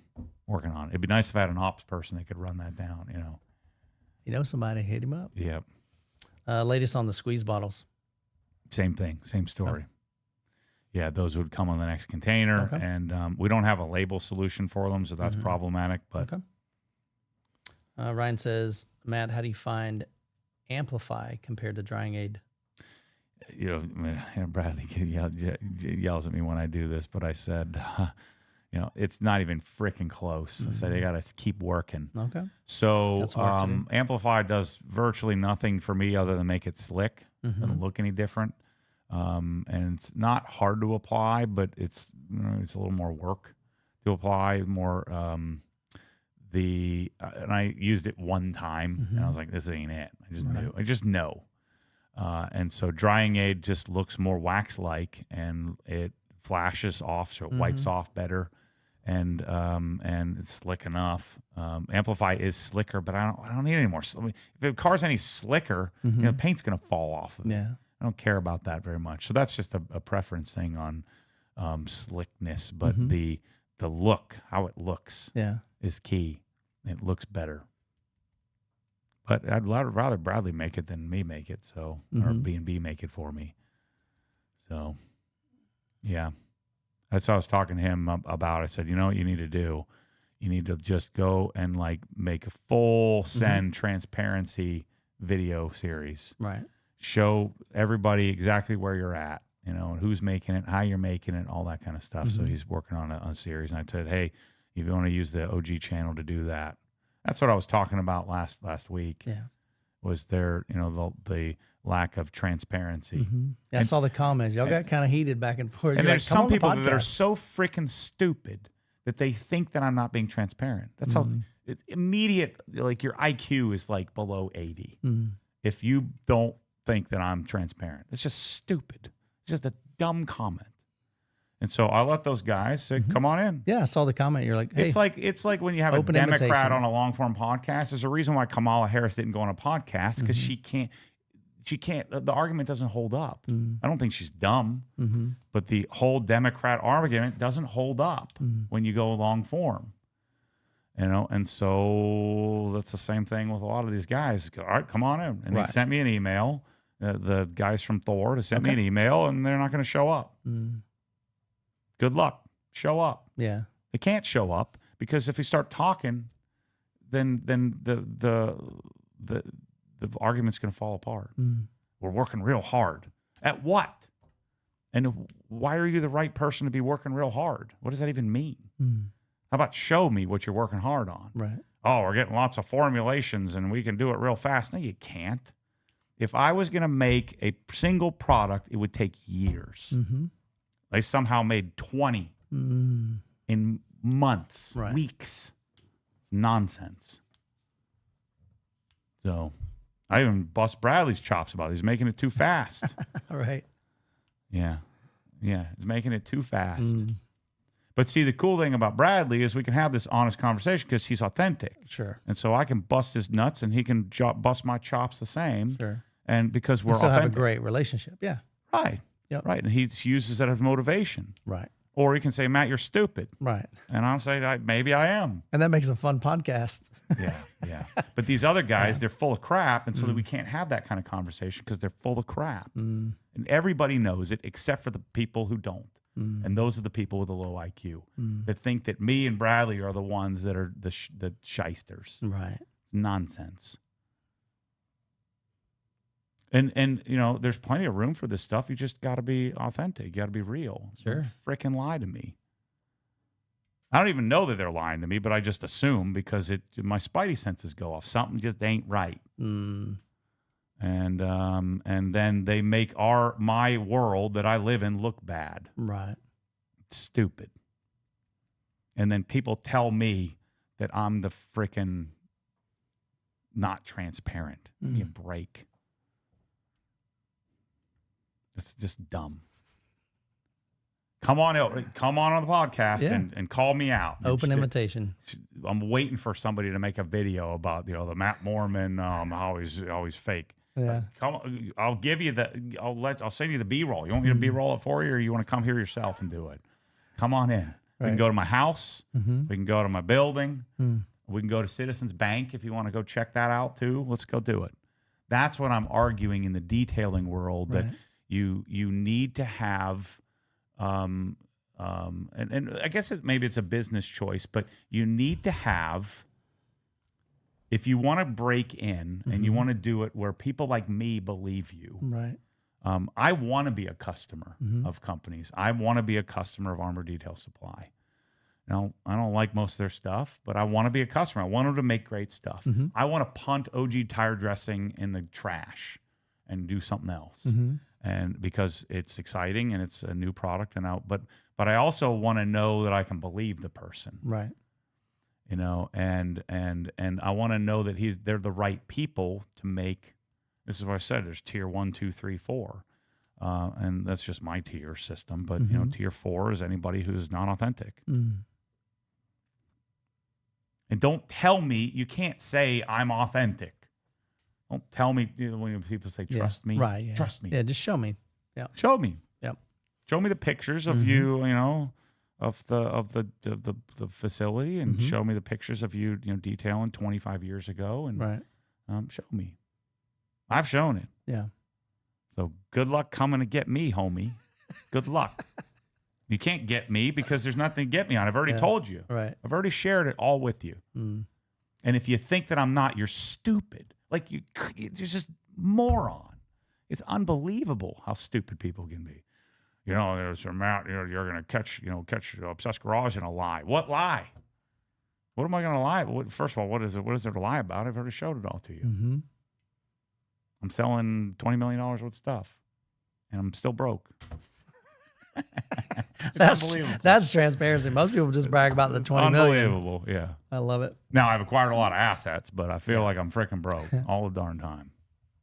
working on it. It'd be nice if I had an ops person that could run that down, You know somebody, hit him up. Yep. Latest on the squeeze bottles. Same thing. Same story. Yeah, those would come on the next container, and we don't have a label solution for them, so that's problematic. But Ryan says, Matt, how do you find Amplify compared to Drying Aid? Bradley yells at me when I do this, but I said, it's not even freaking close. I said, they got to keep working. Okay. So Amplify does virtually nothing for me other than make it slick. Doesn't look any different. And it's not hard to apply, but it's a little more work to apply. More and I used it one time, and I was like, "This ain't it." I just know. And so Drying Aid just looks more wax-like, and it flashes off, so it wipes off better, and it's slick enough. Amplify is slicker, but I don't need any more. I mean, if the car's any slicker, paint's gonna fall off of it. Yeah. I don't care about that very much. So that's just a preference thing on slickness, but the look, how it looks, is key. It looks better. But I'd rather Bradley make it than me make it. So or B&B make it for me. So yeah, that's what I was talking to him about. I said, you know what you need to do? You need to just go and make a full send transparency video series. Right. Show everybody exactly where you're at, and who's making it, how you're making it, all that kind of stuff. So he's working on a series, and I said, hey, if you want to use the OG channel to do that, that's what I was talking about last week. Yeah, was there, the lack of transparency. Yeah, I saw the comments. Y'all got kind of heated back and forth. And You're there's some people that are so freaking stupid that they think that I'm not being transparent. That's how it's immediate. Like your IQ is below 80 if you don't think that I'm transparent. It's just stupid. It's just a dumb comment. And so I let those guys say, come on in. Yeah, I saw the comment. You're like, hey, it's like when you have a Democrat on a long form podcast. There's a reason why Kamala Harris didn't go on a podcast, because she can't, the argument doesn't hold up. I don't think she's dumb, but the whole Democrat argument doesn't hold up when you go long form. And so that's the same thing with a lot of these guys. All right, come on in. And he sent me an email. The guys from Thor to send me an email, and they're not going to show up. Good luck. Show up. Yeah. They can't show up because if we start talking, then the argument's going to fall apart. We're working real hard. At what? And why are you the right person to be working real hard? What does that even mean? How about show me what you're working hard on? Right. Oh, we're getting lots of formulations and we can do it real fast. No, you can't. if I was going to make a single product, it would take years. Mm-hmm. They somehow made 20 in months, weeks. It's nonsense. So I even bust Bradley's chops about it. He's making it too fast. All right. Yeah. Yeah. He's making it too fast. But see, the cool thing about Bradley is we can have this honest conversation because he's authentic. Sure. And so I can bust his nuts and he can bust my chops the same. Sure. And because we're still authentic. have a great relationship. Yeah. Right. Yep. Right. And he uses that as motivation. Right. Or he can say, Matt, you're stupid. Right. And I'll say, maybe I am. And that makes a fun podcast. Yeah. Yeah. But these other guys, they're full of crap. And so that we can't have that kind of conversation because they're full of crap. And everybody knows it except for the people who don't. And those are the people with a low IQ that think that me and Bradley are the ones that are the shysters. Right. It's nonsense. And you know, there's plenty of room for this stuff. You just got to be authentic. You got to be real. Sure. Don't frickin' lie to me. I don't even know that they're lying to me, but I just assume because my spidey senses go off. Something just ain't right. And then they make my world that I live in look bad. Right. It's stupid. And then people tell me that I'm the frickin' not transparent. Give me a break. It's just dumb. Come on on the podcast and call me out. Open invitation. I'm waiting for somebody to make a video about the Matt Moorman how he's always fake. Yeah. Come on, I'll give you I'll send you the B-roll. You want me to B-roll it for you, or you want to come here yourself and do it? Come on in. We can go to my house. We can go to my building. We can go to Citizens Bank if you want to go check that out too. Let's go do it. That's what I'm arguing in the detailing world, that you need to have, and I guess maybe it's a business choice, but you need to have, if you want to break in and you want to do it where people like me believe you. Right. I want to be a customer of companies. I want to be a customer of Armor Detail Supply. Now, I don't like most of their stuff, but I want to be a customer. I want them to make great stuff. I want to punt OG tire dressing in the trash and do something else. And because it's exciting and it's a new product, but I also want to know that I can believe the person. Right. You know, and I want to know that they're the right people to make. This is what I said. There's tier 1, 2, 3, 4, and that's just my tier system. But you know, tier 4 is anybody who's not authentic. And don't tell me you can't say I'm authentic. Don't tell me when people say trust me. Right. Yeah. Trust me. Yeah. Just show me. Yeah. Show me. Yep. Show me the pictures of you. You know, of the facility, and show me the pictures of you. You know, detailing 25 years ago, and show me. I've shown it. Yeah. So good luck coming to get me, homie. Good luck. You can't get me because there's nothing to get me on. I've already told you. Right. I've already shared it all with you. And if you think that I'm not, you're stupid. Like you're just moron. It's unbelievable how stupid people can be. You know, there's a amount. You're going to catch Obsessed Garage in a lie. What lie? What am I going to lie? First of all, what is there to lie about? I've already showed it all to you. I'm selling $20 million worth of stuff, and I'm still broke. That's transparency. Most people just brag about the 20 million. Unbelievable, yeah. I love it. Now, I've acquired a lot of assets, but I feel like I'm freaking broke all the darn time.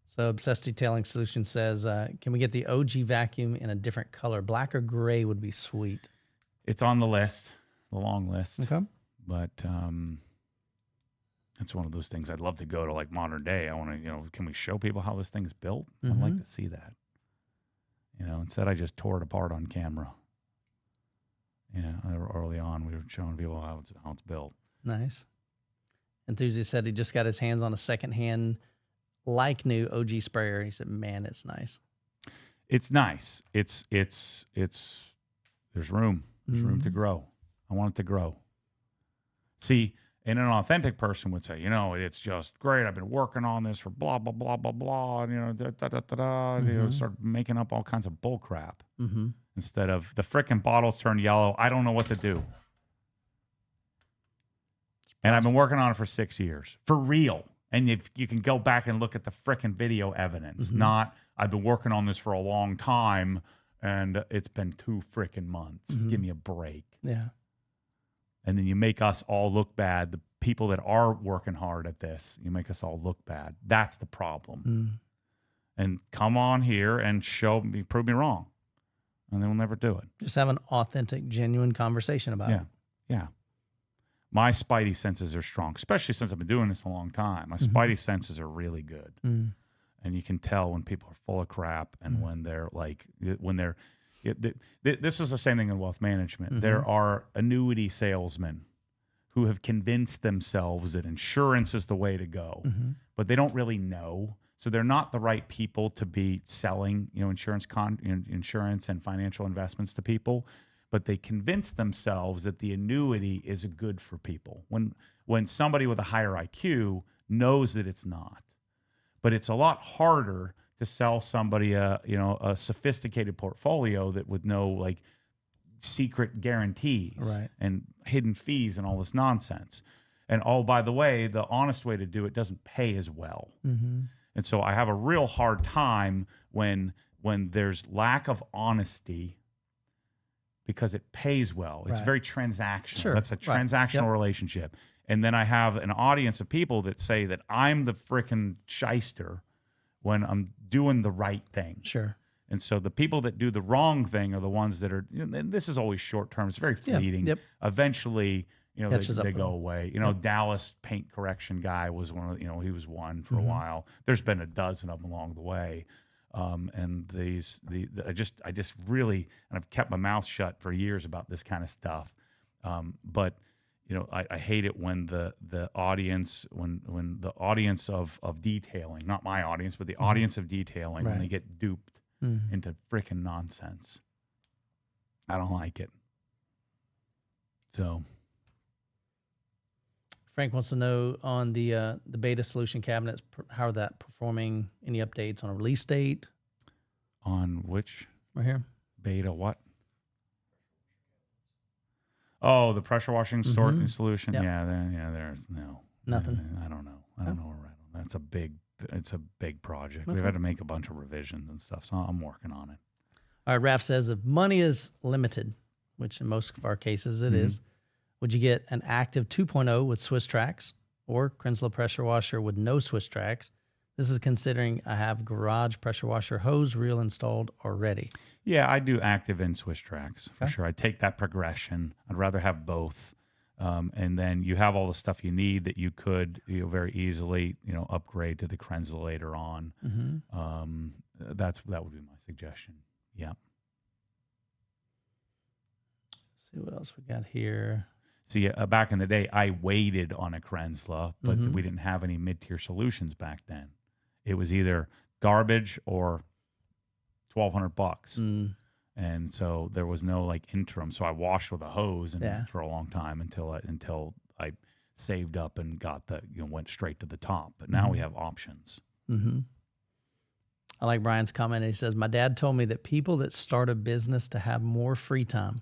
So Obsessed Detailing Solution says, can we get the OG vacuum in a different color? Black or gray would be sweet. It's on the list, the long list. Okay. But it's one of those things I'd love to go to, like modern day. I want to, can we show people how this thing's built? I'd like to see that. Instead I just tore it apart on camera. Yeah, early on we were showing people how it's built. Nice. Enthusiast said he just got his hands on a secondhand, like new OG sprayer. He said, "Man, it's nice." It's nice. It's there's room. There's room to grow. I want it to grow. See, and an authentic person would say, it's just great. I've been working on this for blah blah blah blah blah. And, start making up all kinds of bull crap instead of the frickin' bottles turn yellow. I don't know what to do. And I've been working on it for 6 years. For real. And if you can go back and look at the frickin' video evidence, not I've been working on this for a long time and it's been 2 frickin' months. Give me a break. Yeah. And then you make us all look bad. The people that are working hard at this, you make us all look bad. That's the problem. And come on here and prove me wrong. And they will never do it. Just have an authentic, genuine conversation about it. Yeah. My spidey senses are strong, especially since I've been doing this a long time. My spidey senses are really good. And you can tell when people are full of crap and when they're this is the same thing in wealth management. There are annuity salesmen who have convinced themselves that insurance is the way to go, but they don't really know. So they're not the right people to be selling, insurance and financial investments to people. But they convince themselves that the annuity is good for people. When somebody with a higher IQ knows that it's not. But it's a lot harder to sell somebody a sophisticated portfolio that with no secret guarantees and hidden fees and all this nonsense. And by the way, the honest way to do it doesn't pay as well. And so I have a real hard time when there's lack of honesty because it pays well. It's very transactional. Sure. That's a transactional relationship. And then I have an audience of people that say that I'm the frickin' shyster when I'm doing the right thing. Sure. And so the people that do the wrong thing are the ones that are, and this is always short term. It's very fleeting. Yep. Eventually, they go away. Dallas paint correction guy was one of, he was one for a while. There's been a dozen of them along the way. And I just really, and I've kept my mouth shut for years about this kind of stuff. But I hate it when the audience, when the audience of detailing, not my audience, but the audience of detailing, when they get duped into freaking nonsense. I don't like it. So. Frank wants to know on the beta solution cabinets, how are that performing? Any updates on a release date? On which? Right here. Beta what? Oh, the pressure washing solution. Yep. There's no. Nothing. I don't know. I don't know where we're at. It's a big project. Okay. We've had to make a bunch of revisions and stuff, so I'm working on it. All right, Raph says if money is limited, which in most of our cases it is, would you get an active 2.0 with Swiss tracks or Krenslow pressure washer with no Swiss tracks? This is considering I have garage pressure washer hose reel installed already. Yeah, I do active and Swiss tracks for sure. I take that progression. I'd rather have both. And then you have all the stuff you need that you could very easily upgrade to the Krenslow later on. That would be my suggestion. Yeah. See what else we got here. See, back in the day, I waited on a Krenslow, but we didn't have any mid-tier solutions back then. It was either garbage or $1,200, and so there was no interim. So I washed with a hose for a long time until I saved up and got went straight to the top. But now we have options. I like Brian's comment. He says, "My dad told me that people that start a business to have more free time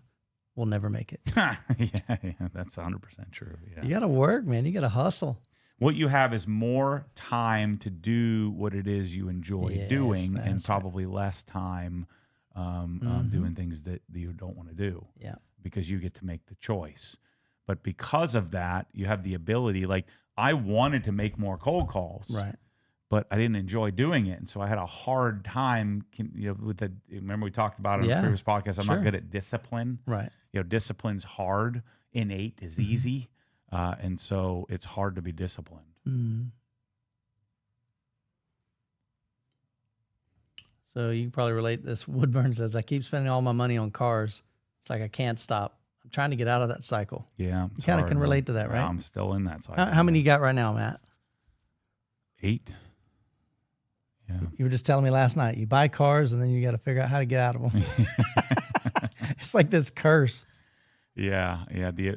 will never make it." yeah, that's 100% true. Yeah. You got to work, man. You got to hustle. What you have is more time to do what it is you enjoy doing, and probably less time doing things that you don't want to do. Yeah, because you get to make the choice. But because of that, you have the ability. I wanted to make more cold calls, right? But I didn't enjoy doing it, and so I had a hard time. Remember we talked about it in the previous podcast. I'm not good at discipline, right? Discipline's hard. Innate is easy, and so it's hard to be disciplined. So you can probably relate this. Woodburn says, "I keep spending all my money on cars. It's like I can't stop. I'm trying to get out of that cycle." Yeah, you kind of can relate to that, right? I'm still in that cycle. How many you got right now, Matt? 8. Yeah. You were just telling me last night, you buy cars and then you got to figure out how to get out of them. It's like this curse. Yeah.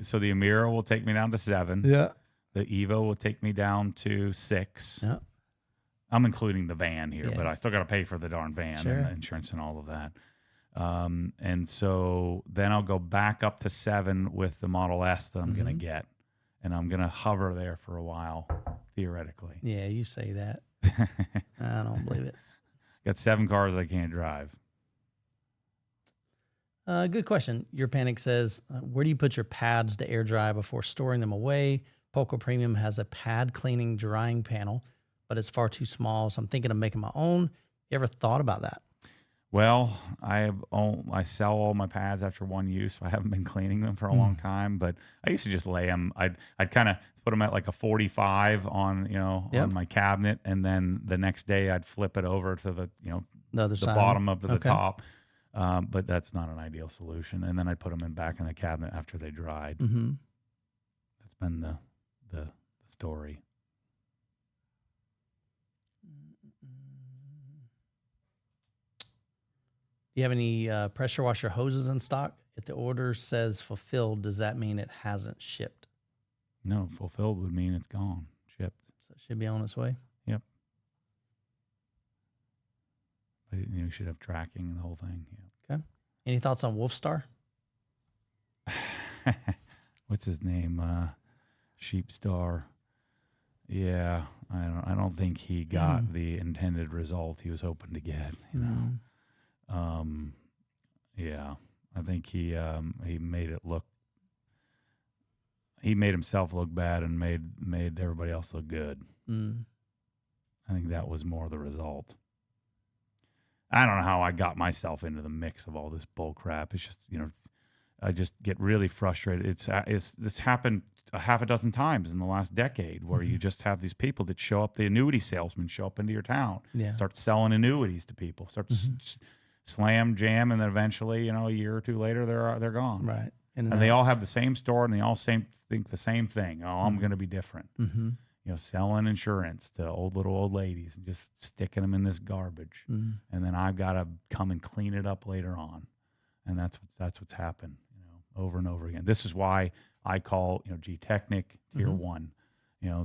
So the Amira will take me down to 7. Yeah. The Evo will take me down to 6. Yeah. I'm including the van here, but I still got to pay for the darn van and the insurance and all of that. And so then I'll go back up to 7 with the Model S that I'm going to get. And I'm going to hover there for a while. theoretically. Yeah, you say that. I don't believe it. Got 7 cars I can't drive. Good question. Your Panic says, where do you put your pads to air dry before storing them away? Polko Premium has a pad cleaning drying panel, but it's far too small, so I'm thinking of making my own. You ever thought about that? Well, I sell all my pads after one use. So I haven't been cleaning them for a long time, but I used to just lay them. I'd kind of put them at like a 45 on on my cabinet, and then the next day I'd flip it over to the The other the side. bottom of the top. But that's not an ideal solution. And then I'd put them back in the cabinet after they dried. Mm-hmm. That's been the story. Do you have any pressure washer hoses in stock? If the order says fulfilled, does that mean it hasn't shipped? No, fulfilled would mean it's gone, shipped. So it should be on its way. Yep. But you should have tracking and the whole thing. Yeah. Okay. Any thoughts on Wolfstar? What's his name? Sheepstar. Yeah, I don't think he got the intended result he was hoping to get. You know. Yeah, I think he made it look. He made himself look bad and made everybody else look good. I think that was more the result. I don't know how I got myself into the mix of all this bull crap. It's just I just get really frustrated. This happened a half a dozen times in the last decade where you just have these people that show up. The annuity salesmen show up into your town, start selling annuities to people, start slam jam, and then eventually, a year or two later, they're gone. Right. And they all have the same store, and they all think the same thing. Oh, I'm going to be different. Selling insurance to little old ladies and just sticking them in this garbage, and then I've got to come and clean it up later on, and that's what's happened, over and over again. This is why I call G-Technic Tier 1.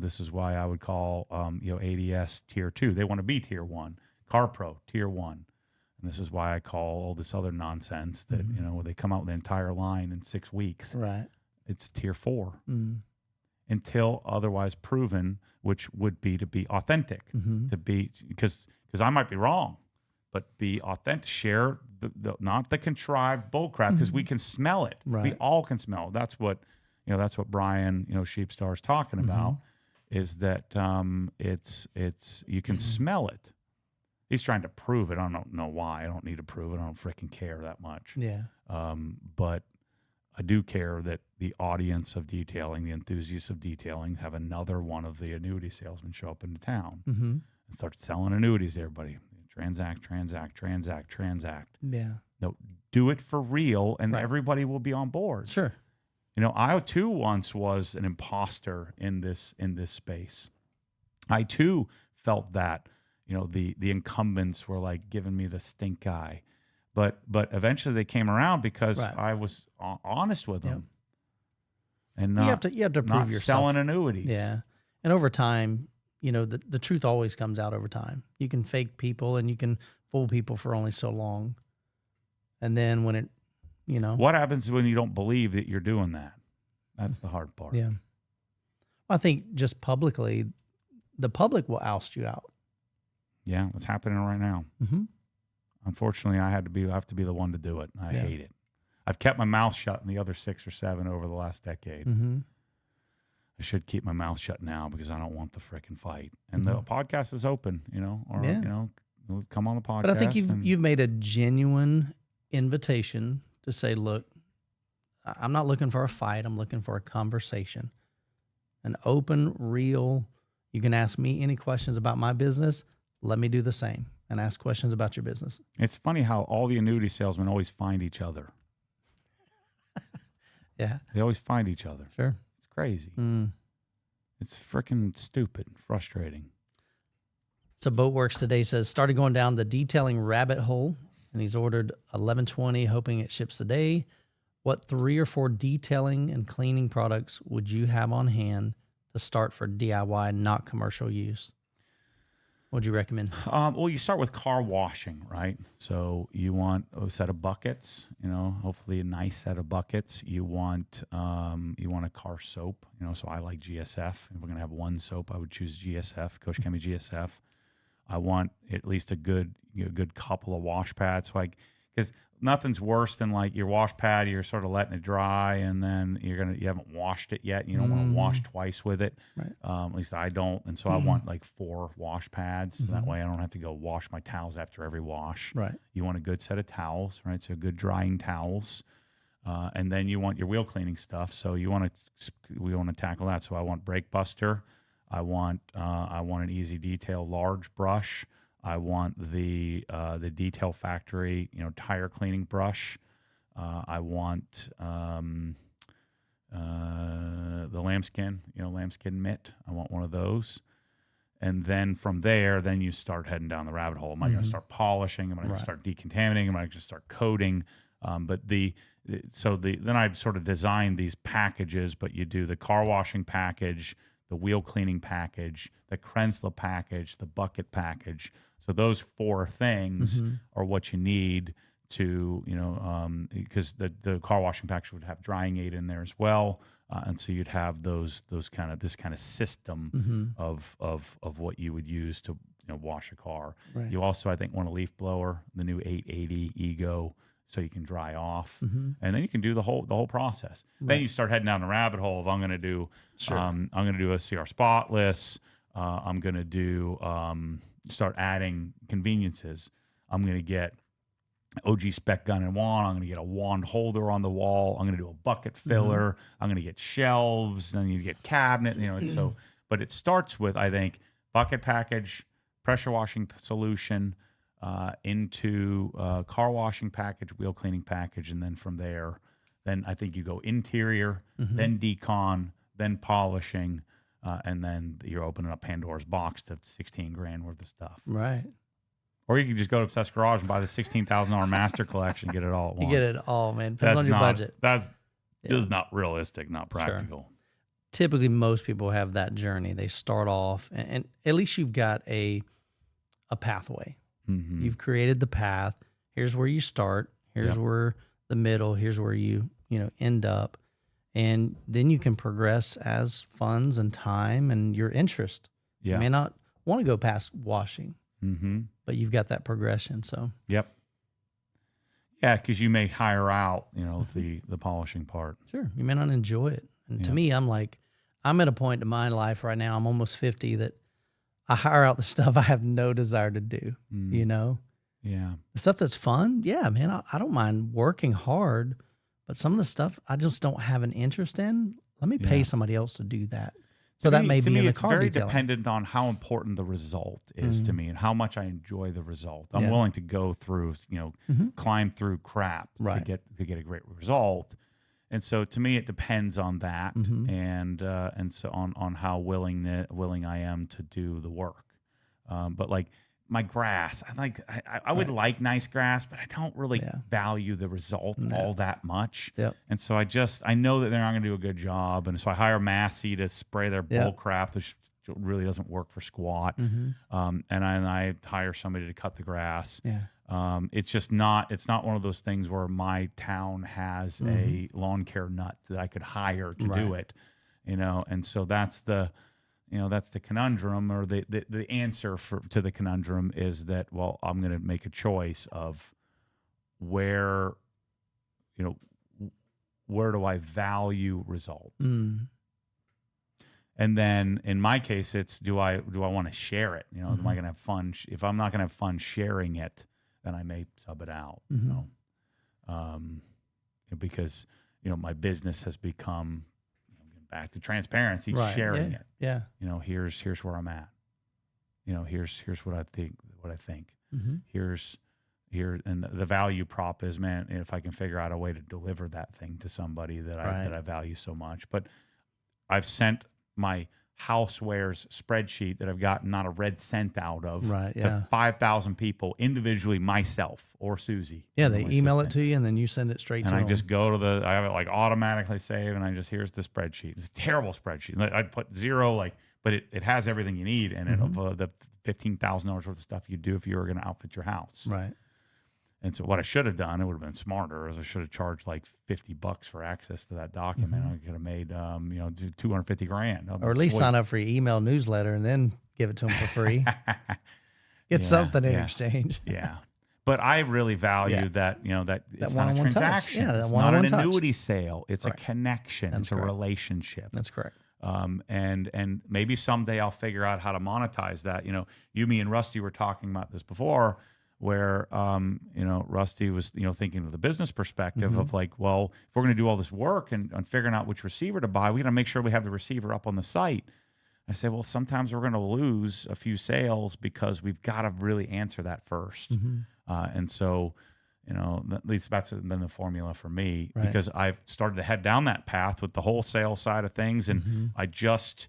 This is why I would call ADS Tier 2. They want to be Tier 1. CarPro Tier 1. And this is why I call all this other nonsense that, where they come out with the entire line in 6 weeks. Right. It's Tier 4 until otherwise proven, which would be to be authentic, to be, because I might be wrong, but be authentic, share the not the contrived bullcrap, because we can smell it. Right. We all can smell it. That's what, that's what Brian, Sheepstar's talking about, is that it's you can smell it. He's trying to prove it. I don't know why. I don't need to prove it. I don't freaking care that much. Yeah. But I do care that the audience of detailing, the enthusiasts of detailing, have another one of the annuity salesmen show up into town and start selling annuities to everybody. Transact. Yeah. No, do it for real, and everybody will be on board. Sure. I too once was an imposter in this space. I too felt that. The incumbents were like giving me the stink eye, but eventually they came around because I was honest with them, and you have to prove not yourself. selling annuities. Yeah, and over time, the truth always comes out over time. You can fake people and you can fool people for only so long, and then when it, what happens when you don't believe that you're doing that? That's the hard part. Yeah, I think just publicly, the public will oust you out. Yeah, it's happening right now. Unfortunately, I have to be the one to do it. I hate it. I've kept my mouth shut in the other 6 or 7 over the last decade. I should keep my mouth shut now because I don't want the frickin' fight. And the podcast is open, come on the podcast. But I think you've made a genuine invitation to say, look, I'm not looking for a fight. I'm looking for a conversation, an open, real. You can ask me any questions about my business. Let me do the same and ask questions about your business. It's funny how all the annuity salesmen always find each other. Yeah. They always find each other. Sure. It's crazy. It's freaking stupid, frustrating. So Boatworks today says, started going down the detailing rabbit hole, and he's ordered 1120, hoping it ships today. What 3 or 4 detailing and cleaning products would you have on hand to start for DIY, not commercial use? What'd you recommend? Well, you start with car washing, right? So you want a set of buckets, hopefully a nice set of buckets. You want a car soap, so I like GSF. If we're going to have one soap, I would choose GSF, Coach Chemi GSF. I want at least a good couple of wash pads. So because nothing's worse than like your wash pad, you're sort of letting it dry, and then you haven't washed it yet. You don't want to wash twice with it. Right. At least I don't. And so I want like 4 wash pads. So that way I don't have to go wash my towels after every wash. Right. You want a good set of towels, right? So good drying towels. And then you want your wheel cleaning stuff. So we want to tackle that. So I want brake buster. I want an Easy Detail large brush. I want the Detail Factory, tire cleaning brush. I want the lambskin, lambskin mitt. I want one of those. And then from there, then you start heading down the rabbit hole. Am I going to start polishing? Am I going to start decontaminating? Am I going to start coating? Then I sort of design these packages, but you do the car washing package, the wheel cleaning package, the Krensla package, the bucket package. So those 4 things are what you need to, because the car washing package would have drying aid in there as well, and so you'd have this kind of system of what you would use to wash a car. Right. You also, I think, want a leaf blower, the new 880 Ego, so you can dry off, and then you can do the whole process. Right. Then you start heading down the rabbit hole of I'm going to do a CR spotless. I'm going to do start adding conveniences. I'm going to get OG spec gun and wand. I'm going to get a wand holder on the wall. I'm going to do a bucket filler. I'm going to get shelves. Then you get cabinet. But it starts with, I think, bucket package, pressure washing solution, into car washing package, wheel cleaning package, and then from there, then I think you go interior, then decon, then polishing, and then you're opening up Pandora's box to $16,000 worth of stuff. Right. Or you can just go to Obsessed Garage and buy the $16,000 master collection, get it all at once. You get it all, man. Depends on your budget. That's just not realistic, not practical. Sure. Typically, most people have that journey. They start off, and at least you've got a pathway. You've created the path. Here's where you start. Here's where the middle. Here's where you end up. And then you can progress as funds and time and your interest. Yeah. You may not want to go past washing, but you've got that progression. So yeah, because you may hire out, the polishing part. Sure, you may not enjoy it. And to me, I'm at a point in my life right now. I'm almost 50 that I hire out the stuff I have no desire to do. Yeah, the stuff that's fun. Yeah, man, I don't mind working hard. But some of the stuff I just don't have an interest in. Let me pay somebody else to do that. So that may be in the car detailing. It's very dependent on how important the result is to me and how much I enjoy the result. I'm willing to go through, climb through crap to get a great result. And so to me, it depends on that and so on how willing I am to do the work. But like my grass, I would like nice grass, but I don't really value the result all that much. Yep. And so I know that they're not going to do a good job. And so I hire Massey to spray their bull crap, which really doesn't work for squat. And I hire somebody to cut the grass. Yeah. It's not one of those things where my town has a lawn care nut that I could hire to do it, and so that's the conundrum, or the answer to the conundrum is that, well, I'm going to make a choice of where do I value results? And then in my case, it's do I want to share it? Am I going to have fun? If I'm not going to have fun sharing it, then I may sub it out. Because my business has become, back to transparency, sharing it. Yeah. Here's where I'm at. Here's what I think. And the value prop is, man, if I can figure out a way to deliver that thing to somebody that I value so much. But I've sent my housewares spreadsheet that I've gotten not a red cent out of to 5,000 people individually, myself or Susie. Yeah, they email it to you and then you send it straight to them. And I just go to I have it automatically saved, and here's the spreadsheet. It's a terrible spreadsheet. I'd put zero, but it has everything you need in it, of the $15,000 worth of stuff you do if you were going to outfit your house. Right. And so what I should have done, it would have been smarter, is I should have charged like $50 for access to that document. I could have made, $250,000. Or at least sign up for your email newsletter and then give it to them for free. Get something in exchange. Yeah. But I really value that it's not a transaction. Yeah, that it's one-on-one not an touch. annuity sale. It's a connection. It's a relationship. That's correct. And maybe someday I'll figure out how to monetize that. Me and Rusty were talking about this before, where Rusty was thinking of the business perspective of like, well, if we're going to do all this work and figuring out which receiver to buy, we got to make sure we have the receiver up on the site. I said, well, sometimes we're going to lose a few sales because we've got to really answer that first. And so, at least that's been the formula for me, because I've started to head down that path with the wholesale side of things. And I just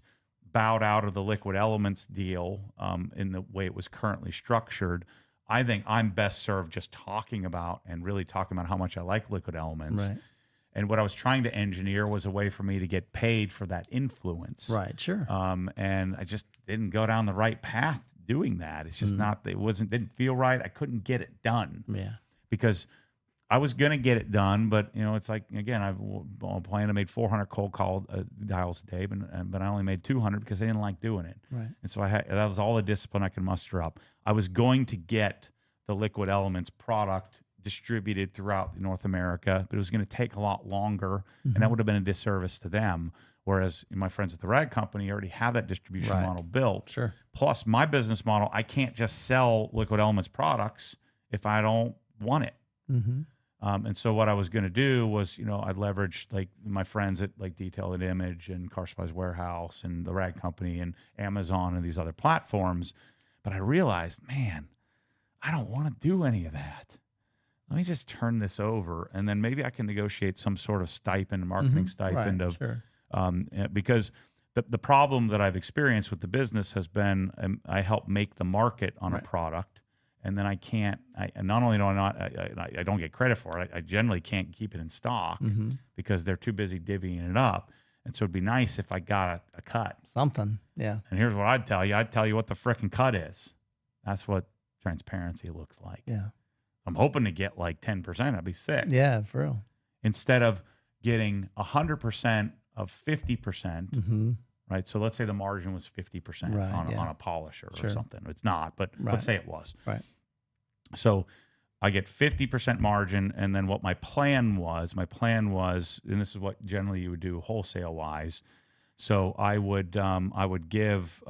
bowed out of the liquid elements deal in the way it was currently structured. I think I'm best served just talking about how much I like liquid elements. Right. And what I was trying to engineer was a way for me to get paid for that influence. Right, sure. And I just didn't go down the right path doing that. It's just didn't feel right. I couldn't get it done. Yeah. Because I was going to get it done, but it's like, again, I planned to make 400 cold call dials a day, but I only made 200 because I didn't like doing it. Right. And so that was all the discipline I could muster up. I was going to get the liquid elements product distributed throughout North America, but it was going to take a lot longer, and that would have been a disservice to them. Whereas my friends at the rag company already have that distribution model built. Sure. Plus, my business model, I can't just sell liquid elements products if I don't want it. And so what I was going to do was, I leveraged like my friends at like Detail and Image and Car Supplies Warehouse and the rag company and Amazon and these other platforms. But I realized, man, I don't want to do any of that. Let me just turn this over, and then maybe I can negotiate some sort of stipend, marketing stipend because the problem that I've experienced with the business has been I help make the market on a product, and then I not only do I don't get credit for it, I generally can't keep it in stock because they're too busy divvying it up. And so it'd be nice if I got a cut. Something, yeah. And here's what I'd tell you. I'd tell you what the frickin' cut is. That's what transparency looks like. Yeah. I'm hoping to get like 10%. I'd be sick. Yeah, for real. Instead of getting 100% of 50%, right? So let's say the margin was 50% on a polisher or something. It's not, but let's say it was. Right. So I get 50% margin, and then what my plan was, and this is what generally you would do wholesale wise. So I would give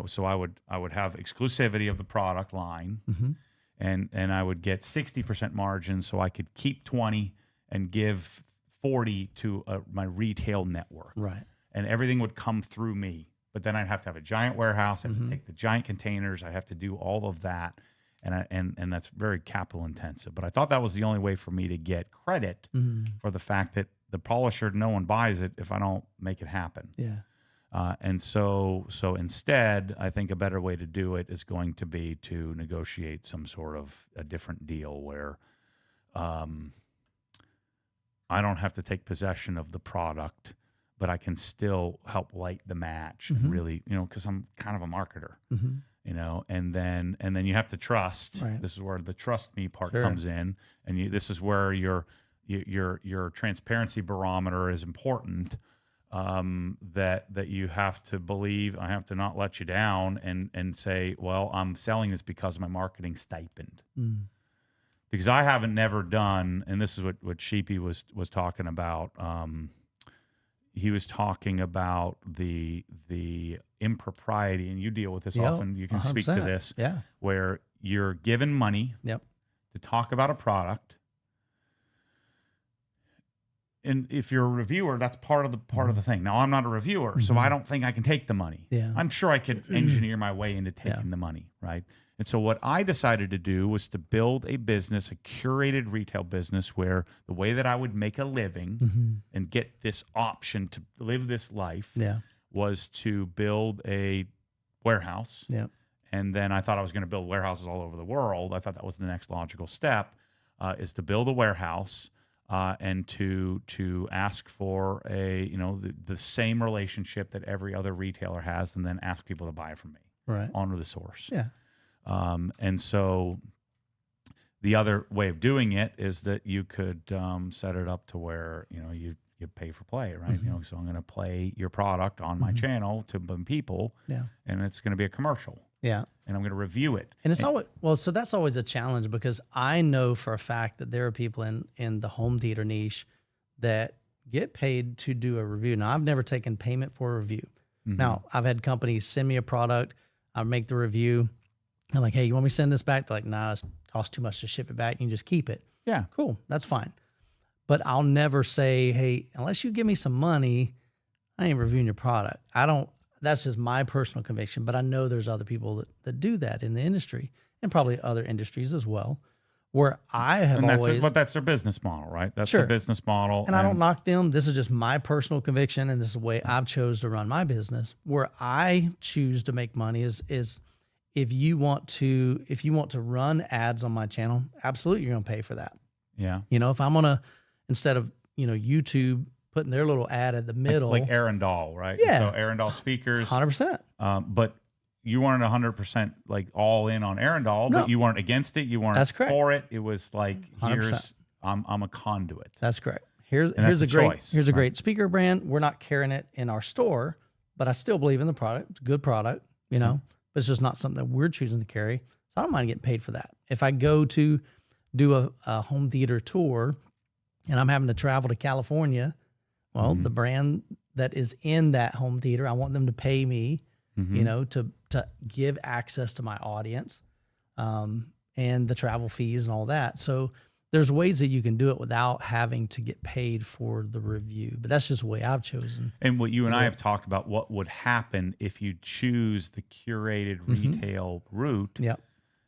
so I would have exclusivity of the product line, and I would get 60% margin, so I could keep 20 and give 40 to my retail network. Right. And everything would come through me. But then I'd have to have a giant warehouse. I have to take the giant containers. I have to do all of that. And that's very capital intensive. But I thought that was the only way for me to get credit for the fact that the polisher, no one buys it if I don't make it happen. Yeah. And so instead, I think a better way to do it is going to be to negotiate some sort of a different deal where I don't have to take possession of the product, but I can still help light the match and really, because I'm kind of a marketer. And then you have to trust. Right. This is where the trust me part comes in, and this is where your transparency barometer is important. That you have to believe. I have to not let you down, and say, well, I'm selling this because of my marketing stipend. Because I haven't never done, and this is what Sheepy was talking about. He was talking about the impropriety, and you deal with this often. You can 100%. Speak to this, where you're given money to talk about a product, and if you're a reviewer, that's part of the thing. Now, I'm not a reviewer, so I don't think I can take the money. Yeah. I'm sure I could engineer my way into taking the money, right? And so what I decided to do was to build a business, a curated retail business, where the way that I would make a living and get this option to live this life was to build a warehouse. Yeah. And then I thought I was going to build warehouses all over the world. I thought that was the next logical step, is to build a warehouse and to ask for the same relationship that every other retailer has, and then ask people to buy it from me. onto the source. Yeah. And so the other way of doing it is that you could set it up to where, you pay for play, right? So I'm going to play your product on my channel to people, and it's going to be a commercial. Yeah. And I'm going to review it. And it's always, so that's always a challenge, because I know for a fact that there are people in the home theater niche that get paid to do a review. Now, I've never taken payment for a review. Now, I've had companies send me a product, I make the review. I'm like, hey, you want me to send this back? They're like, nah, it costs too much to ship it back. You can just keep it. Yeah. Cool. That's fine. But I'll never say, hey, unless you give me some money, I ain't reviewing your product. That's just my personal conviction, but I know there's other people that do that in the industry, and probably other industries as well, where I have but that's their business model, right? That's Sure. their business model. And I don't knock them. This is just my personal conviction, and this is the way I've chose to run my business. Where I choose to make money is if you want to run ads on my channel, absolutely you're going to pay for that. Yeah. If I'm going to, instead of, YouTube putting their little ad at the middle. Like Arundel, right? Yeah. So Arundel speakers. 100%. But you weren't 100% like all in on Arundel, No. but you weren't against it. You weren't That's correct. for it. It was like, 100%. I'm a conduit. That's correct. Here's that's a great choice, here's a right? great speaker brand. We're not carrying it in our store, but I still believe in the product. It's a good product, but it's just not something that we're choosing to carry. So I don't mind getting paid for that. If I go to do a home theater tour and I'm having to travel to California, well, the brand that is in that home theater, I want them to pay me, to give access to my audience, and the travel fees and all that. So there's ways that you can do it without having to get paid for the review, but that's just the way I've chosen. And what you and I have talked about, what would happen if you choose the curated retail route,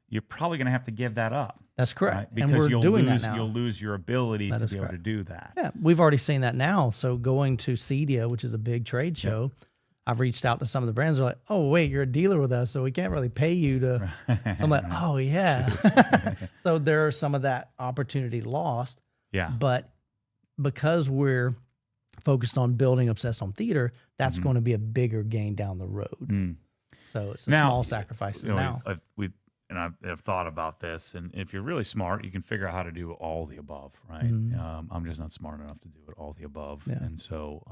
you're probably going to have to give that up. That's correct. Right? Because and we're doing that now. You'll lose your ability That to is be able correct. to do that. Yeah, we've already seen that now. So going to CEDIA, which is a big trade show, I've reached out to some of the brands. They're like, oh, wait, you're a dealer with us, so we can't really pay you to. So I'm like, oh, yeah. So there are some of that opportunity lost. Yeah. But because we're focused on building Obsessed Home Theater, that's going to be a bigger gain down the road. So it's small sacrifices now. I've thought about this, and if you're really smart, you can figure out how to do all the above, right? I'm just not smart enough to do it all the above, and so,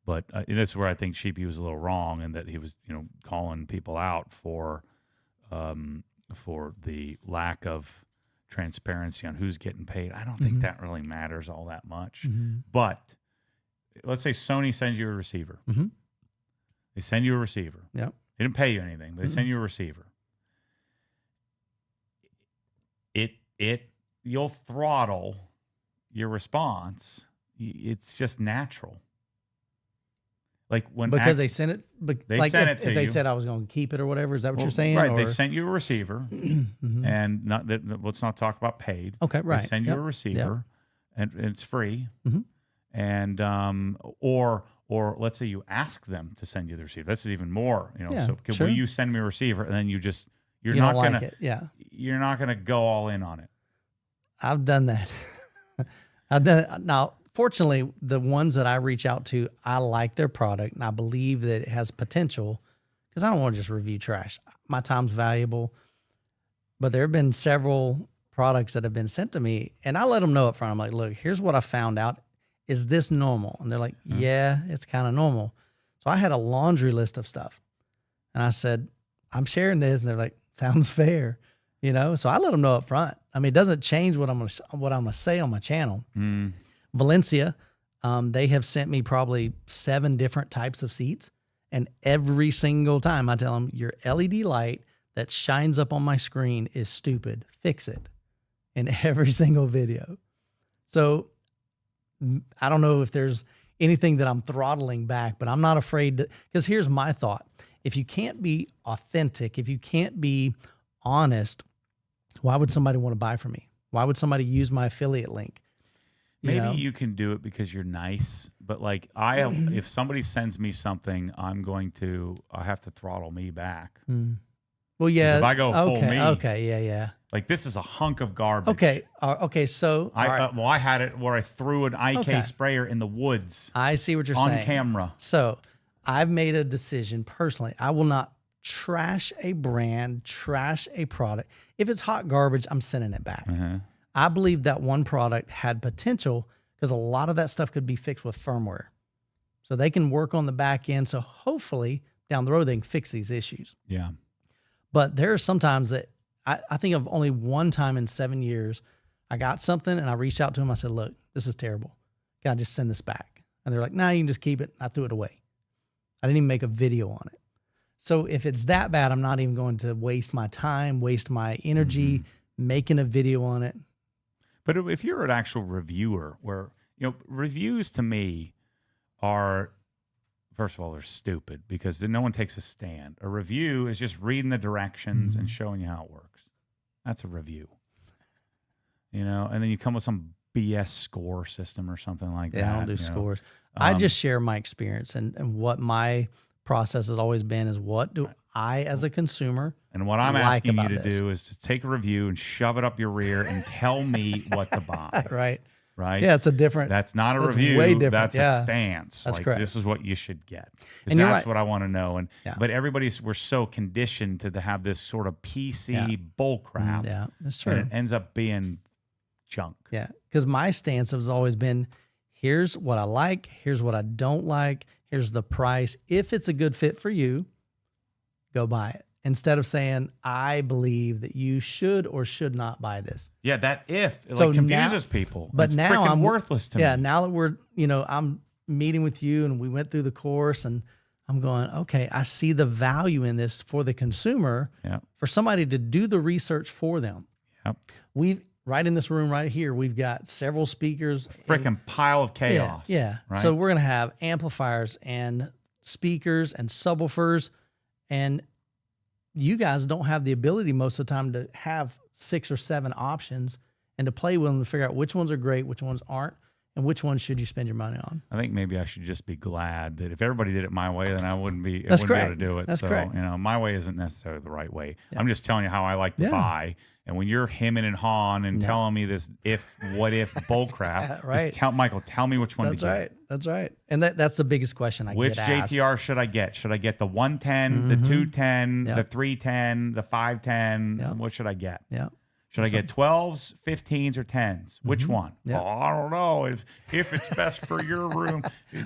but that's where I think Sheepy was a little wrong, and that he was, calling people out for the lack of transparency on who's getting paid. I don't think that really matters all that much. But let's say Sony sends you a receiver. They send you a receiver. Yeah, they didn't pay you anything, but they send you a receiver. You'll throttle your response. It's just natural. Like because they sent it. They sent it to if they you. said I was going to keep it or whatever. Is that what you're saying? Right. Or? They sent you a receiver, and let's not talk about paid. Okay. Right. They send you a receiver, and it's free. And or let's say you ask them to send you the receiver. This is even more. Will you send me a receiver? And then you're not don't gonna like it. Yeah. You're not gonna go all in on it. I've done that. I've done it. Now, fortunately, the ones that I reach out to, I like their product and I believe that it has potential, because I don't want to just review trash. My time's valuable. But there have been several products that have been sent to me, and I let them know up front. I'm like, look, here's what I found out. Is this normal? And they're like, yeah, it's kind of normal. So I had a laundry list of stuff. And I said, I'm sharing this. And they're like, sounds fair. So I let them know up front. I mean, it doesn't change what I'm going to say on my channel. Valencia, they have sent me probably 7 different types of seats. And every single time I tell them, your LED light that shines up on my screen is stupid. Fix it. In every single video. So I don't know if there's anything that I'm throttling back, but I'm not afraid to, because here's my thought. If you can't be authentic, if you can't be honest, why would somebody want to buy from me? Why would somebody use my affiliate link? Maybe you can do it because you're nice, but like if somebody sends me something, I have to throttle me back. Well, yeah. If I go full me. Okay, yeah. Like, this is a hunk of garbage. Okay, so I had it where I threw an IK sprayer in the woods. I see what you're saying. On camera. So I've made a decision personally. I will not trash a brand, trash a product. If it's hot garbage, I'm sending it back. I believe that one product had potential because a lot of that stuff could be fixed with firmware. So they can work on the back end. So hopefully down the road, they can fix these issues. Yeah. But there are sometimes that I think of only one time in 7 years, I got something and I reached out to them. I said, look, this is terrible. Can I just send this back? And they're like, no, you can just keep it. I threw it away. I didn't even make a video on it. So if it's that bad, I'm not even going to waste my time, waste my energy making a video on it. But if you're an actual reviewer, where, reviews to me are, first of all, they're stupid because no one takes a stand. A review is just reading the directions and showing you how it works. That's a review. And then you come with some BS score system or something like that. Yeah, I don't do scores. I just share my experience and what my process has always been is what do I, as a consumer, and what I'm asking you to do is to take a review and shove it up your rear and tell me what to buy. Right? Yeah, it's a different. That's not a review. Way different. That's a stance. That's correct. This is what you should get. And that's what I want to know. But we're so conditioned to have this sort of PC bull crap. Yeah, that's true. And it ends up being junk. Yeah, because my stance has always been, here's what I like, here's what I don't like, here's the price. If it's a good fit for you, go buy it. Instead of saying, I believe that you should or should not buy this. Yeah, that confuses people. But it's now I'm worthless to me. Yeah, now that we're, I'm meeting with you and we went through the course and I'm going, okay, I see the value in this for the consumer, for somebody to do the research for them. Yep. Right in this room right here, we've got several speakers. Freaking pile of chaos. Yeah. Right? So we're going to have amplifiers and speakers and subwoofers. And you guys don't have the ability most of the time to have 6 or 7 options and to play with them to figure out which ones are great, which ones aren't, and which ones should you spend your money on. I think maybe I should just be glad that if everybody did it my way, then I wouldn't be able to do it. That's correct. My way isn't necessarily the right way. Yeah. I'm just telling you how I like to buy. And when you're hemming and hawing and telling me this what if bull crap, right? Michael, tell me which one to get. That's right. And that's the biggest question I which get asked. Which JTR should I get? Should I get the 110, the 210, the 310, the 510? What should I get? Yeah. Should I get 12s, 15s, or 10s? Which one? Yeah. Oh, I don't know. If it's best for your room,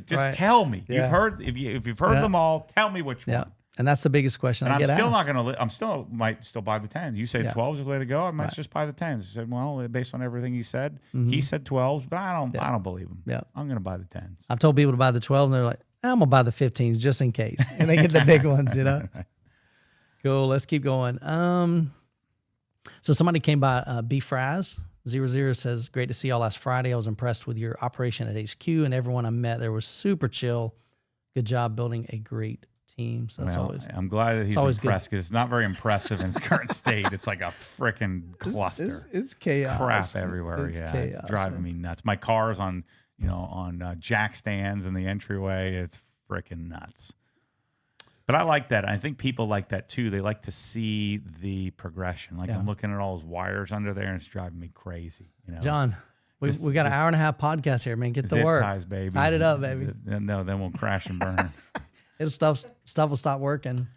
just tell me. Yeah. You've heard if you've heard them all, tell me which one. And that's the biggest question and I get asked. I'm still might still buy the 10s. You said 12s is the way to go. I might just buy the 10s. I said, well, based on everything he said, he said 12s, but I don't believe him. Yeah. I'm going to buy the 10s. I've told people to buy the 12 and they're like, I'm going to buy the 15s just in case. And they get the big ones, Cool. Let's keep going. So somebody came by, BFraz 00 says, great to see y'all last Friday. I was impressed with your operation at HQ and everyone I met there was super chill. Good job building a great team. So that's I'm glad that he's impressed because it's not very impressive in its current state. It's like a freaking cluster. It's chaos. It's crap everywhere. It's chaos, it's driving me nuts. My car's on, on jack stands in the entryway. It's freaking nuts. But I like that. I think people like that too. They like to see the progression. Like I'm looking at all those wires under there, and it's driving me crazy. John, we got an hour and a half podcast here, man. Get to work, ties, baby. Hide it up, baby. No, then we'll crash and burn. Stuff will stop working.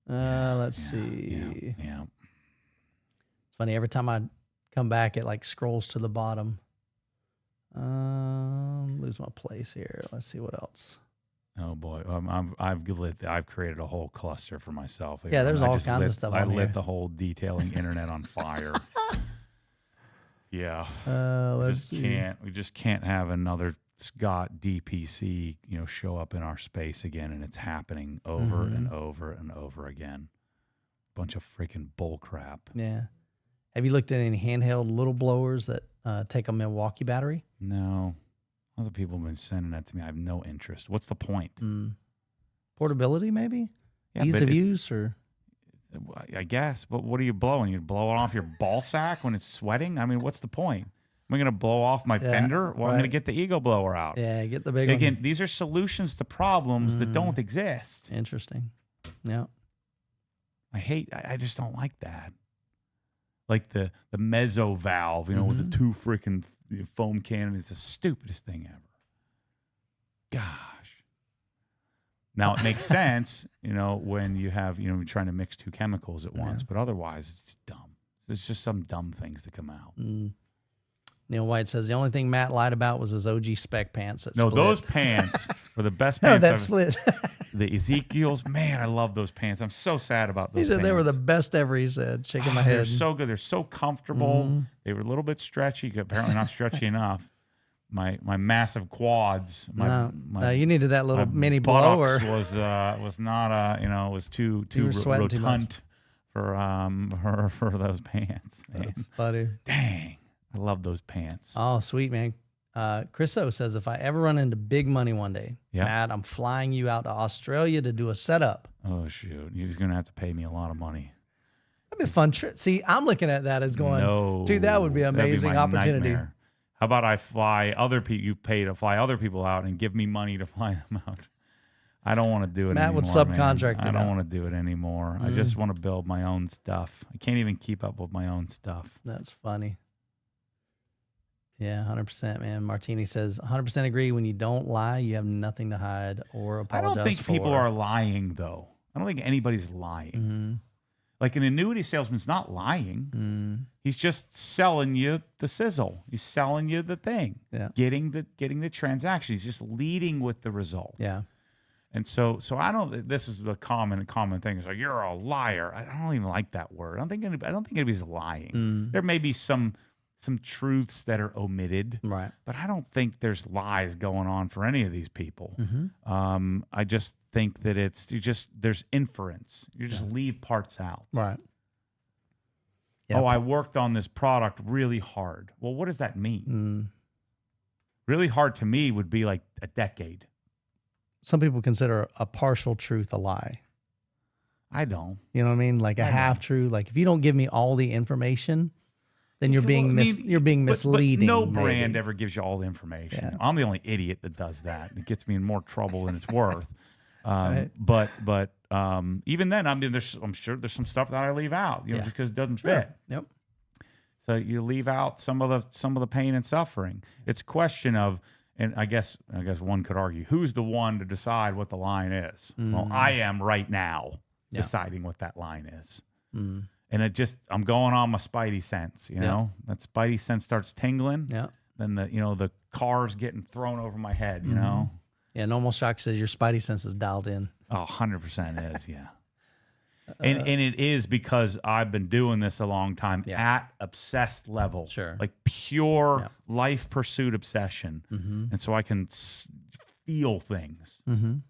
Let's see. Yeah. It's funny. Every time I come back, it like scrolls to the bottom. Lose my place here. Let's see what else. Oh boy, I've created a whole cluster for myself. Yeah, there's all kinds of stuff. I lit the whole detailing internet on fire. Yeah. Let's see. We just can't have another Scott DPC, show up in our space again, and it's happening over and over and over again. Bunch of freaking bull crap. Yeah. Have you looked at any handheld little blowers that take a Milwaukee battery? No. Other people have been sending that to me. I have no interest. What's the point? Portability, maybe? Yeah, ease of use, or? I guess. But what are you blowing? You blow it off your ball sack when it's sweating? I mean, what's the point? Am I going to blow off my fender? Well, I'm going to get the ego blower out. Yeah, get the big Again, one. these are solutions to problems that don't exist. Interesting. Yeah. I just don't like that. Like the mezzo valve, with the 2 freaking foam cannon is the stupidest thing ever. Gosh. Now it makes sense, when you have, you're trying to mix two chemicals at once, but otherwise it's just dumb. It's just some dumb things that come out. Neil White says the only thing Matt lied about was his OG spec pants. That No, split. those pants were the best No, pants. that split. The Ezekiel's, man, I love those pants. I'm so sad about those He said pants. they were the best ever, he said, shaking my They're head. so good. They're so comfortable. They were a little bit stretchy, apparently not stretchy enough. My massive quads. No, you needed that little mini buttocks blower. was not it was too sweating too rotund for those pants. Man. That's funny. Dang, I love those pants. Oh, sweet, man. Chris O says, if I ever run into big money one day, Matt, I'm flying you out to Australia to do a setup. Oh, shoot. You're just going to have to pay me a lot of money. That'd be a fun trip. See, I'm looking at that as going, dude, that would be an amazing opportunity. Nightmare. How about I fly other people? You pay to fly other people out and give me money to fly them out. I don't want to do it Matt anymore. would subcontract I don't want to do it anymore. I just want to build my own stuff. I can't even keep up with my own stuff. That's funny. Yeah, 100%, man. Martini says, 100% agree. When you don't lie, you have nothing to hide or apologize for. I don't think people are lying, though. I don't think anybody's lying. Like an annuity salesman's not lying. He's just selling you the sizzle. He's selling you the thing. Yeah. Getting the transaction. He's just leading with the result. Yeah. And so I don't. This is the common thing. It's like, you're a liar. I don't even like that word. I don't think anybody's lying. There may be some truths that are omitted, Right. but I don't think there's lies going on for any of these people. I just think that there's inference. You just leave parts out. Right. Oh, I worked on this product really hard. Well, what does that mean? Really hard to me would be like a decade. Some people consider a partial truth a lie. I don't. You know what I mean? Like a half truth. Like if you don't give me all the information, then you're being misleading. But no maybe. brand ever gives you all the information. Yeah. I'm the only idiot that does that. It gets me in more trouble than it's worth. Right. But even then, I mean, I'm sure there's some stuff that I leave out, because it doesn't fit. Yep. So you leave out some of the pain and suffering. It's a question of, and I guess one could argue, who's the one to decide what the line is? Well, I am right now deciding what that line is. And I'm going on my spidey sense, That spidey sense starts tingling. Yeah. Then the car's getting thrown over my head, Yeah, Normal Shock says your spidey sense is dialed in. Oh, 100% is, yeah. And it is because I've been doing this a long time at obsessed level. Sure. Like pure life pursuit obsession. And so I can feel things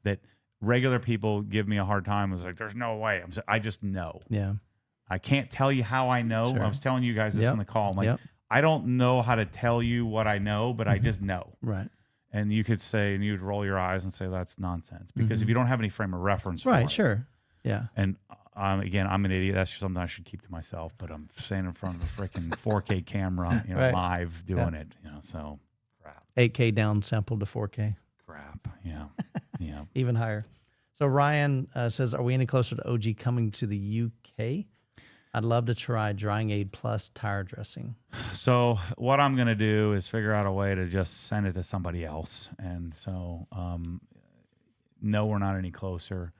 that regular people give me a hard time. It's like, there's no way. I just know. Yeah. I can't tell you how I know. Sure. I was telling you guys this in the call. I'm like, I don't know how to tell you what I know, but I just know. Right. And you could say, and you'd roll your eyes and say, that's nonsense. Because if you don't have any frame of reference for it. Sure. Yeah. And again, I'm an idiot. That's something I should keep to myself, but I'm standing in front of a freaking 4K camera, live doing it, so crap. 8K down sampled to 4K. Crap. Yeah. Yeah. Even higher. So Ryan says, are we any closer to OG coming to the UK? I'd love to try Drying Aid Plus tire dressing. So what I'm going to do is figure out a way to just send it to somebody else. And so, no, we're not any closer.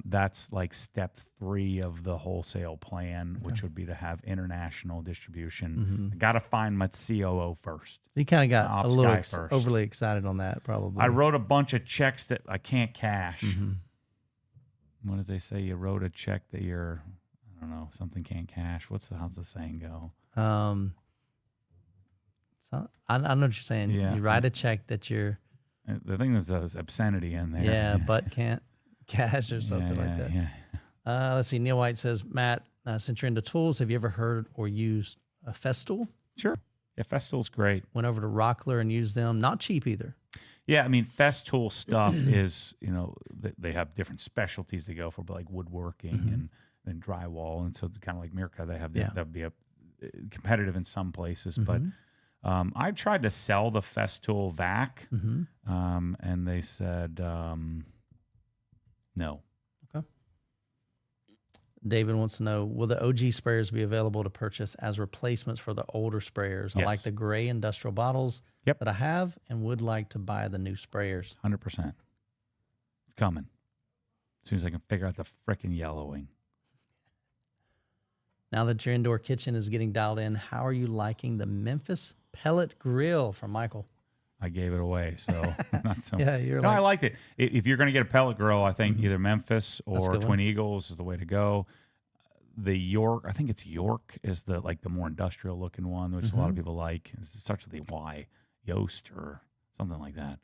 That's like step 3 of the wholesale plan, which would be to have international distribution. I got to find my COO first. You kind of got a little overly excited on that, probably. I wrote a bunch of checks that I can't cash. What did they say? You wrote a check that you're... I don't know, something can't cash. How's the saying go? So I know what you're saying. Yeah. You write a check that you're... The thing there's obscenity in there. Yeah, but can't cash or something like that. Yeah. Let's see. Neil White says, Matt, since you're into tools, have you ever heard or used a Festool? Sure. Yeah, Festool's great. Went over to Rockler and used them. Not cheap either. Yeah, I mean, Festool stuff is, they have different specialties they go for, but like woodworking and drywall, and so kind of like Mirka, they have that would be competitive in some places. But I tried to sell the Festool vac, and they said no. Okay. David wants to know: will the OG sprayers be available to purchase as replacements for the older sprayers? Yes. I like the gray industrial bottles that I have, and would like to buy the new sprayers. 100%. It's coming. As soon as I can figure out the frickin' yellowing. Now that your indoor kitchen is getting dialed in, how are you liking the Memphis Pellet Grill from Michael? I gave it away, so not so. Yeah, I liked it. If you're going to get a pellet grill, I think either Memphis or Twin Eagles is the way to go. The York, I think it's York, is the more industrial looking one, which a lot of people like. It starts with the Y, Yoast or something like that.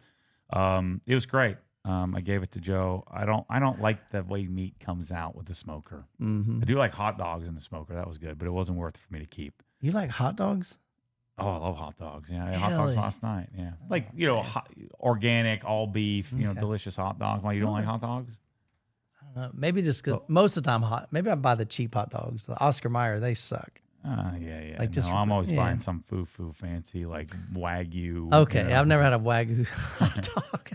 It was great. I gave it to Joe. I don't like the way meat comes out with the smoker. I do like hot dogs in the smoker. That was good, but it wasn't worth it for me to keep. You like hot dogs? Oh, I love hot dogs. Yeah, I had hot dogs last night. Yeah, like hot, organic, all beef. Delicious hot dogs. Why you don't like hot dogs? I don't know. Maybe just because most of the time maybe I buy the cheap hot dogs. The Oscar Mayer, they suck. Yeah. Like I'm always buying some foo fancy like Wagyu. Okay, I've never had a Wagyu hot dog.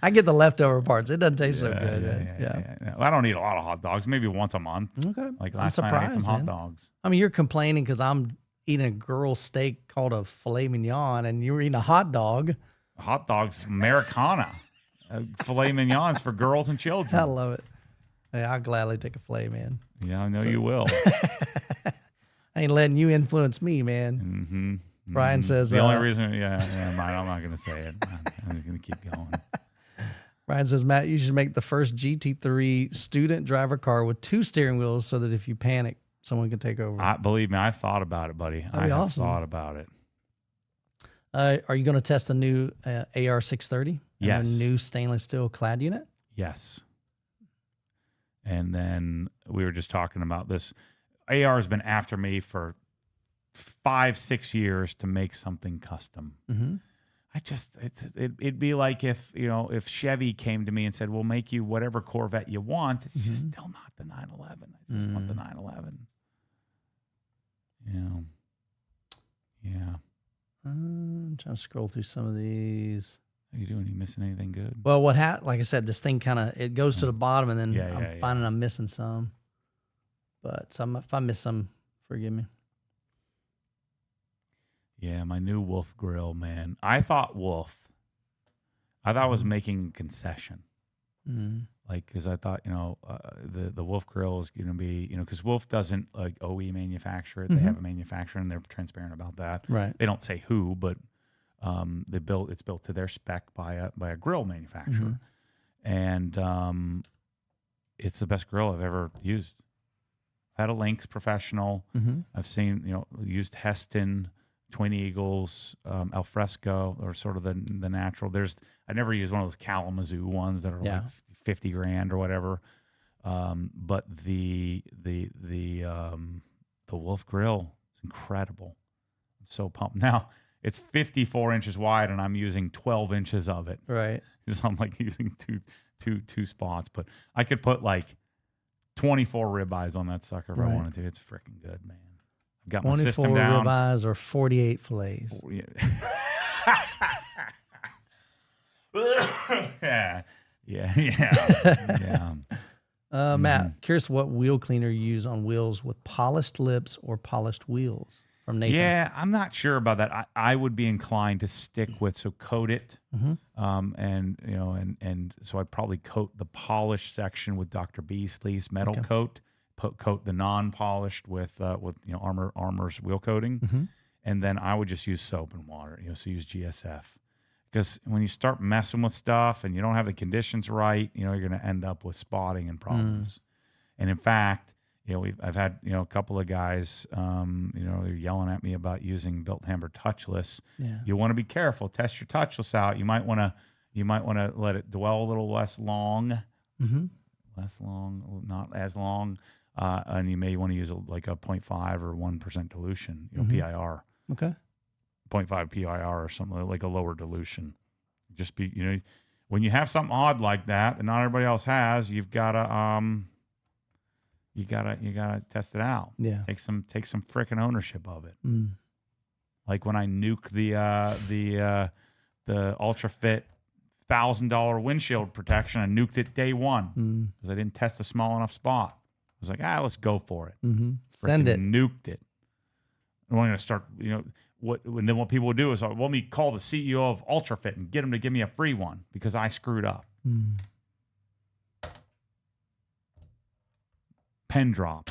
I get the leftover parts. It doesn't taste so good. Yeah. Well, I don't eat a lot of hot dogs. Maybe once a month. Okay. Like last night, I ate some hot dogs. I mean, you're complaining because I'm eating a girl steak called a filet mignon, and you were eating a hot dog. Hot dogs, Americana. Filet mignons for girls and children. I love it. Hey, I'll gladly take a filet, man. Yeah, I know you will. I ain't letting you influence me, man. Mm-hmm. Brian says the only reason, I'm not going to say it. I'm going to keep going. Brian says, Matt, you should make the first GT3 student driver car with 2 steering wheels so that if you panic, someone can take over. Believe me, I thought about it, buddy. I have thought about it. Are you going to test a new AR630? Yes. A new stainless steel clad unit? Yes. And then we were just talking about this. AR has been after me for 5-6 years to make something custom. Mm-hmm. It'd be like if Chevy came to me and said, we'll make you whatever Corvette you want. It's just still not the 911. I just want the 911. Yeah. I'm trying to scroll through some of these. How you doing? You missing anything good? Well, like I said, this thing it goes to the bottom, and then I'm finding I'm missing some. But if I miss some, forgive me. Yeah, my new Wolf grill, man. I thought I was making a concession. Mm-hmm. Like, because I thought, the Wolf grill is going to be, because Wolf doesn't like OE manufacture it. They have a manufacturer, and they're transparent about that. Right. They don't say who, but it's built to their spec by a grill manufacturer, and it's the best grill I've ever used. I've had a Lynx Professional. I've seen, used Heston, Twin Eagles, Alfresco, or sort of the natural. I never used one of those Kalamazoo ones that are like $50,000 or whatever. But the Wolf grill is incredible. I'm so pumped. Now it's 54 inches wide, and I'm using 12 inches of it. Right. So I'm like using two spots, but I could put like 24 ribeyes on that sucker if I wanted to. It's freaking good, man. I've got my system down. 24 ribeyes or 48 fillets. Yeah. Matt, curious what wheel cleaner you use on wheels with polished lips or polished wheels from Nathan. Yeah, I'm not sure about that. I would be inclined to stick with Curated, and so I'd probably coat the polished section with Dr. Beasley's metal coat. Coat the non-polished with Armor's wheel coating, and then I would just use soap and water. So use GSF, because when you start messing with stuff and you don't have the conditions right, you're going to end up with spotting and problems. And in fact, I've had a couple of guys, they're yelling at me about using built hammer touchless. Yeah. You want to be careful. Test your touchless out. You might want to let it dwell a little less long, not as long. And you may want to use like a 0.5 or 1% dilution, PIR. Okay. 0.5 PIR or something like a lower dilution. Just be, when you have something odd like that and not everybody else has, you've got to, you gotta test it out. Yeah. Take some frickin' ownership of it. Like when I nuked the Ultra Fit $1,000 windshield protection, I nuked it day one because I didn't test a small enough spot. I was like, let's go for it. Send it. Nuked it. And we're going to start, and then what people will do is, let me call the CEO of UltraFit and get him to give me a free one because I screwed up. pen drop.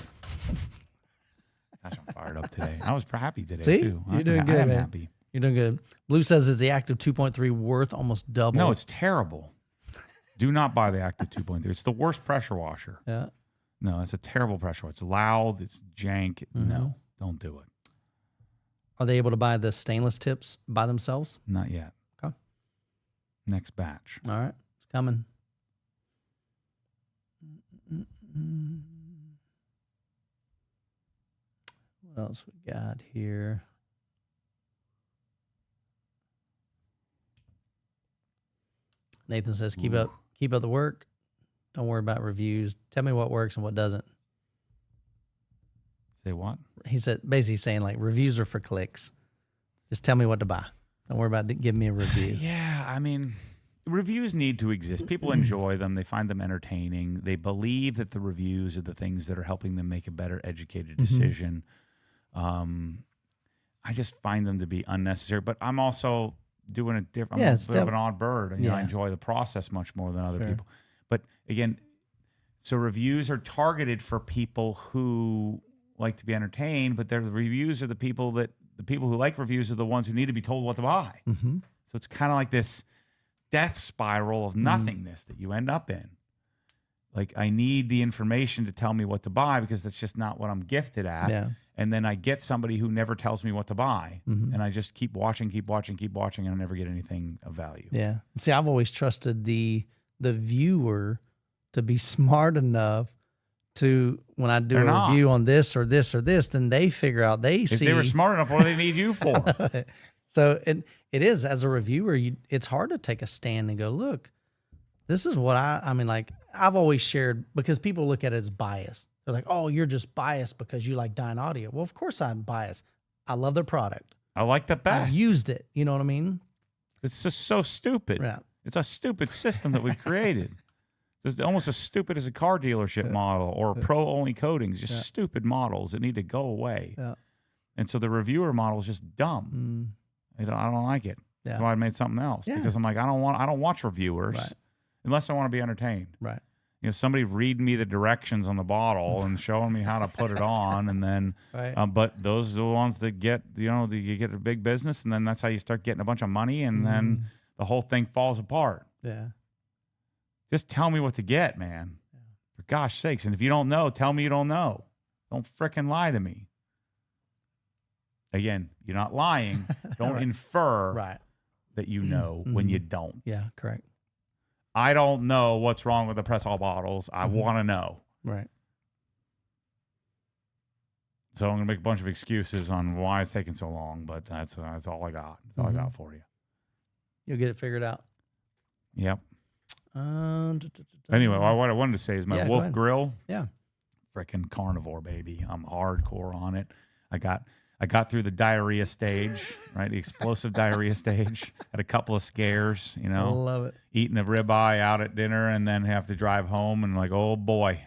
Gosh, I'm fired up today. I was happy today, See? too. You're doing good, I am man. happy. You're doing good. Blue says, is the Active 2.3 worth almost double? No, it's terrible. Do not buy the Active 2.3. It's the worst pressure washer. Yeah. No, it's a terrible pressure washer. It's loud. It's jank. No, don't do it. Are they able to buy the stainless tips by themselves? Not yet. Okay. Next batch. All right. It's coming. What else we got here? Nathan says, keep up the work. Don't worry about reviews. Tell me what works and what doesn't. Say what? He said, basically saying like reviews are for clicks. Just tell me what to buy. Don't worry about giving me a review. Yeah, I mean, reviews need to exist. People enjoy them. They find them entertaining. They believe that the reviews are the things that are helping them make a better educated decision. I just find them to be unnecessary. But I'm also doing a different. I'm a bit of an odd bird. And, I enjoy the process much more than other people. But again, so reviews are targeted for people who like to be entertained, but the reviews are the people who like reviews are the ones who need to be told what to buy. So it's kind of like this death spiral of nothingness that you end up in. Like, I need the information to tell me what to buy because that's just not what I'm gifted at. Yeah. And then I get somebody who never tells me what to buy. And I just keep watching, and I never get anything of value. Yeah. See, I've always trusted the viewer to be smart enough to, when I do a review on this or this or this, then they figure out If they were smart enough, what do they need you for? So it is, as a reviewer, it's hard to take a stand and go, look, this is what I mean, like, I've always shared, because people look at it as bias. They're like, oh, you're just biased because you like Dyne Audio. Well, of course I'm biased. I love their product. I like the best. I've used it. You know what I mean? It's just so stupid. Yeah. It's a stupid system that we created. It's almost as stupid as a car dealership model or pro-only coatings, just stupid models that need to go away. Yeah. And so the reviewer model is just dumb. I don't like it. Yeah. That's why I made something else because I'm like, I don't watch reviewers unless I want to be entertained. Right. You know, somebody read me the directions on the bottle and showing me how to put it on, and then, but those are the ones that get, you get a big business, and then that's how you start getting a bunch of money, and then the whole thing falls apart. Yeah. Just tell me what to get, man. Yeah. For gosh sakes. And if you don't know, tell me you don't know. Don't frickin' lie to me. Again, you're not lying. Don't infer that you know when you don't. Yeah, correct. I don't know what's wrong with the press-all bottles. I want to know. Right. So I'm going to make a bunch of excuses on why it's taking so long, but that's all I got. That's all I got for you. You'll get it figured out. Yep. Anyway, what I wanted to say is my Wolf Grill. Yeah. Frickin' Carnivore, baby. I'm hardcore on it. I got through the diarrhea stage, right? The explosive diarrhea stage. Had a couple of scares, I love it. Eating a ribeye out at dinner and then have to drive home and like, oh boy.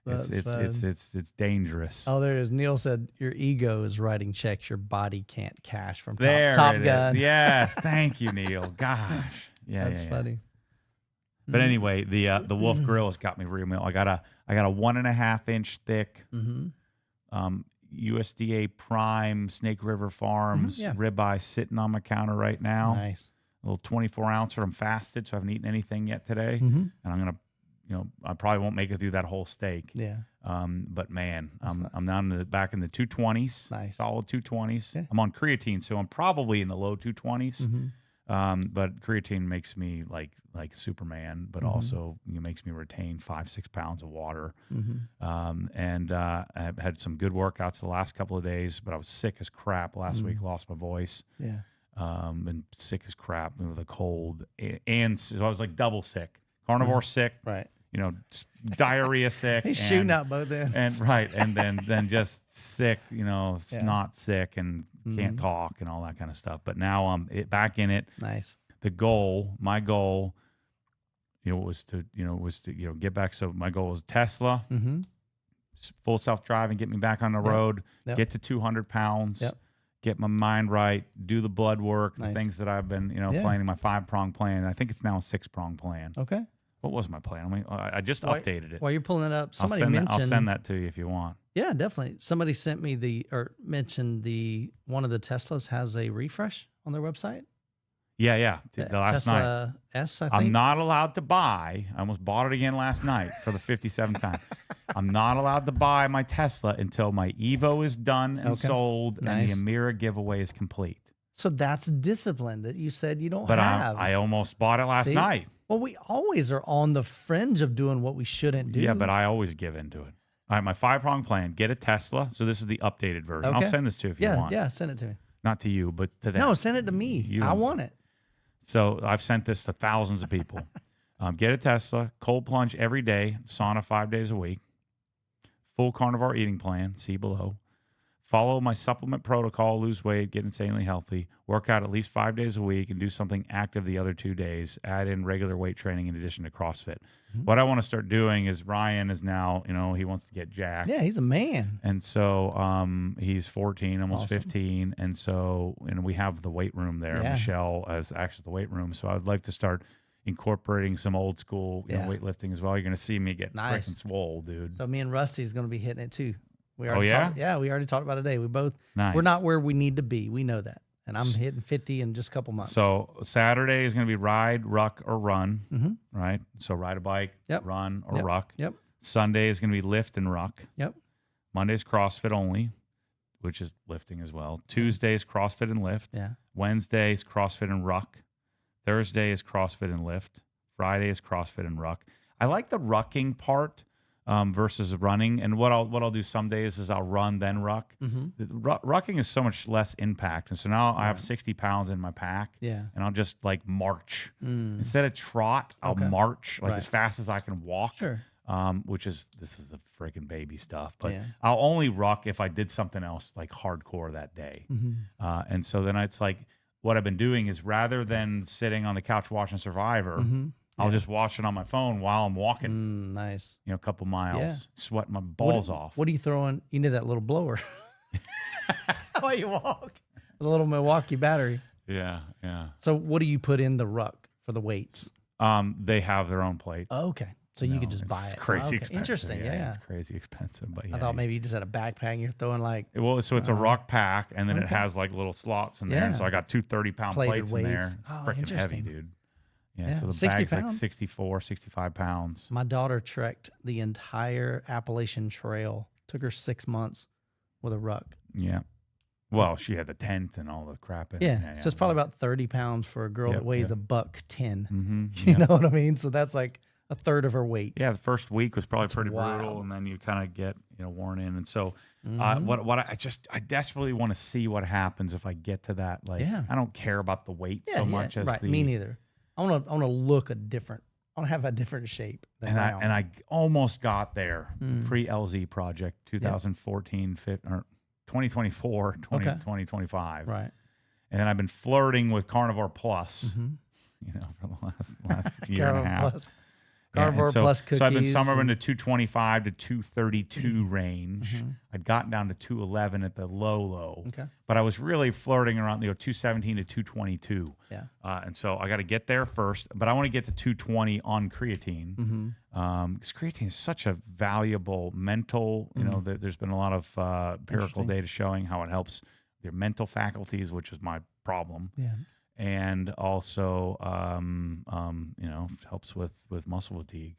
It's dangerous. Oh, there it is. Neil said your ego is writing checks your body can't cash from there Top Gun. Yes, thank you, Neil. Gosh. Yeah. That's funny. But anyway, the Wolf Grill has got me real. I got a 1.5 inch thick USDA Prime Snake River Farms ribeye sitting on my counter right now. Nice. A little 24 ouncer. I'm fasted, so I haven't eaten anything yet today. And I'm gonna, I probably won't make it through that whole steak. Yeah. But man, I'm down back in the 220s. Nice. Solid 220s. Yeah. I'm on creatine, so I'm probably in the low 220s. But creatine makes me like Superman, but also makes me retain 5-6 pounds of water. And I've had some good workouts the last couple of days, but I was sick as crap last week. Lost my voice. Yeah. And sick as crap with a cold, and so I was like double sick. Carnivore sick. Right. Diarrhea sick. He's shooting out both ends. And then just sick, snot sick and can't talk and all that kind of stuff. But now I'm back in it. Nice. My goal, was to get back. So my goal was Tesla, full self-driving, get me back on the road, get to 200 pounds, get my mind right, do the blood work, the things that I've been, planning my 5-prong plan. I think it's now a 6-prong plan. Okay. What was my plan? I mean, I just updated it. While you're pulling it up, somebody I'll send that to you if you want. Yeah, definitely. Somebody sent me mentioned one of the Teslas has a refresh on their website. Yeah. The last Tesla night. S, I think. I'm not allowed to buy. I almost bought it again last night for the 57th time. I'm not allowed to buy my Tesla until my Evo is done and sold and the Amira giveaway is complete. So that's discipline that you said you don't but have. I almost bought it last night. Well, we always are on the fringe of doing what we shouldn't do. Yeah, but I always give into it. All right, my 5-prong plan, get a Tesla. So this is the updated version. I'll send this to you if you want. Yeah, send it to me. Not to you, but to them. No, send it to me. I want it. So I've sent this to thousands of people. Get a Tesla, cold plunge every day, sauna 5 days a week, full carnivore eating plan, see below. Follow my supplement protocol, lose weight, get insanely healthy, work out at least 5 days a week, and do something active the other 2 days. Add in regular weight training in addition to CrossFit. Mm-hmm. What I want to start doing is Ryan is now, he wants to get jacked. Yeah, he's a man. And so he's 14, almost 15. And so we have the weight room there. Yeah. Michelle has actually the weight room. So I would like to start incorporating some old school weightlifting as well. You're going to see me get freaking swole, dude. So me and Rusty's going to be hitting it too. We already we already talked about it today. We're not where we need to be. We know that. And I'm hitting 50 in just a couple months. So Saturday is going to be ride, ruck, or run, right? So ride a bike, run, or ruck. Yep. Sunday is going to be lift and ruck. Yep. Monday's CrossFit only, which is lifting as well. Tuesday is CrossFit and lift. Yeah. Wednesday is CrossFit and ruck. Thursday is CrossFit and lift. Friday is CrossFit and ruck. I like the rucking part. Versus running, and what I'll do some days is I'll run then ruck. Mm-hmm. Rucking is so much less impact, and so now I have 60 pounds in my pack. Yeah, and I'll just like march instead of trot. I'll march as fast as I can walk. Sure. This is a freaking baby stuff, but I'll only ruck if I did something else like hardcore that day. Mm-hmm. And so then it's like what I've been doing is rather than sitting on the couch watching Survivor. I'll just watch it on my phone while I'm walking. Nice. A couple miles, sweating my balls off. What are you throwing? You need that little blower. While you walk. The little Milwaukee battery. Yeah. So what do you put in the ruck for the weights? They have their own plates. Oh, okay. So you could just buy it. It's crazy expensive. Interesting, yeah. It's crazy expensive. But I thought maybe you just had a backpack and you're throwing like... So it's a ruck pack, and then it has like little slots in there. And so I got 2 30-pound plates in there. It's freaking heavy, dude. Yeah, so the bag's like 64, 65 pounds. My daughter trekked the entire Appalachian Trail. Took her 6 months with a ruck. Yeah. Well, she had the tent and all the crap in it. So it's probably about 30 pounds for a girl that weighs $110. Mm-hmm. You know what I mean? So that's like a third of her weight. Yeah, the first week was probably pretty brutal, and then you kind of get worn in. And so, I desperately want to see what happens if I get to that. Like, I don't care about the weight so much as me neither. I want to look different. I want to have a different shape. And I almost got there. Pre-LZ project, 2014, 2024, 2025. Right. And then I've been flirting with Carnivore Plus, for the last year and a half. Plus. Carnivore Plus cookies. So I've been somewhere in the 225 to 232 range. I'd gotten down to 211 at the low. Okay. But I was really flirting around 217 to 222. Yeah. And so I got to get there first, but I want to get to 220 on creatine. Because creatine is such a valuable mental, there's been a lot of empirical data showing how it helps your mental faculties, which is my problem. Yeah. And also, helps with muscle fatigue.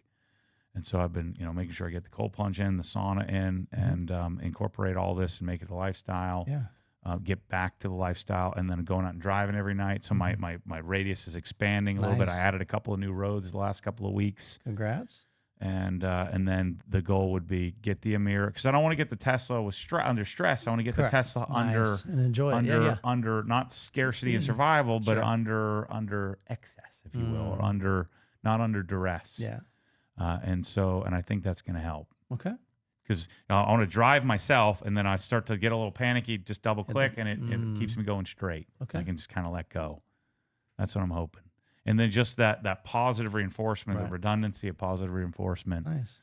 And so I've been, making sure I get the cold plunge in, the sauna in, and incorporate all this and make it a lifestyle. Yeah. Get back to the lifestyle, and then going out and driving every night. So my radius is expanding a little bit. I added a couple of new roads the last couple of weeks. Congrats. And then the goal would be get the Amira, because I don't want to get the Tesla under stress. I want to get the Tesla and enjoy it. Under not scarcity and survival, but under excess, if you will, or not under duress. Yeah. And I think that's going to help. Okay. Because I want to drive myself, and then I start to get a little panicky. Just double click, and it keeps me going straight. Okay. I can just kind of let go. That's what I'm hoping. And then just that positive reinforcement, the redundancy of positive reinforcement. Nice.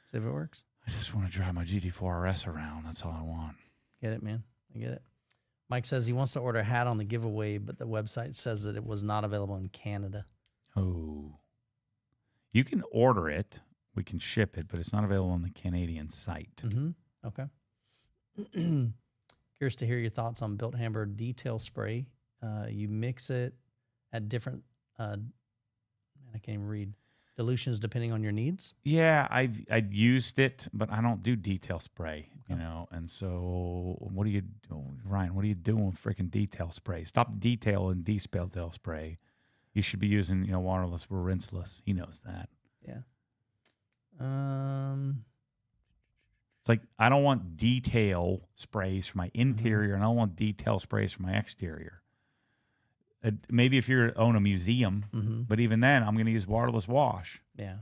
See if it works. I just want to drive my GT4 RS around. That's all I want. Get it, man. I get it. Mike says he wants to order a hat on the giveaway, but the website says that it was not available in Canada. Oh. You can order it. We can ship it, but it's not available on the Canadian site. Okay. Curious to hear your thoughts on Built Hammer detail spray. You mix it at different, I can't even read, dilutions depending on your needs. Yeah, I've used it, but I don't do detail spray, you know. And so, what do you do, Ryan? What are you doing with freaking detail spray? Stop detail and detail spray. You should be using, you know, waterless or rinseless. He knows that. Yeah. It's like I don't want detail sprays for my interior, and I don't want detail sprays for my exterior. Maybe if you own a museum, but even then, I'm going to use waterless wash. Yeah.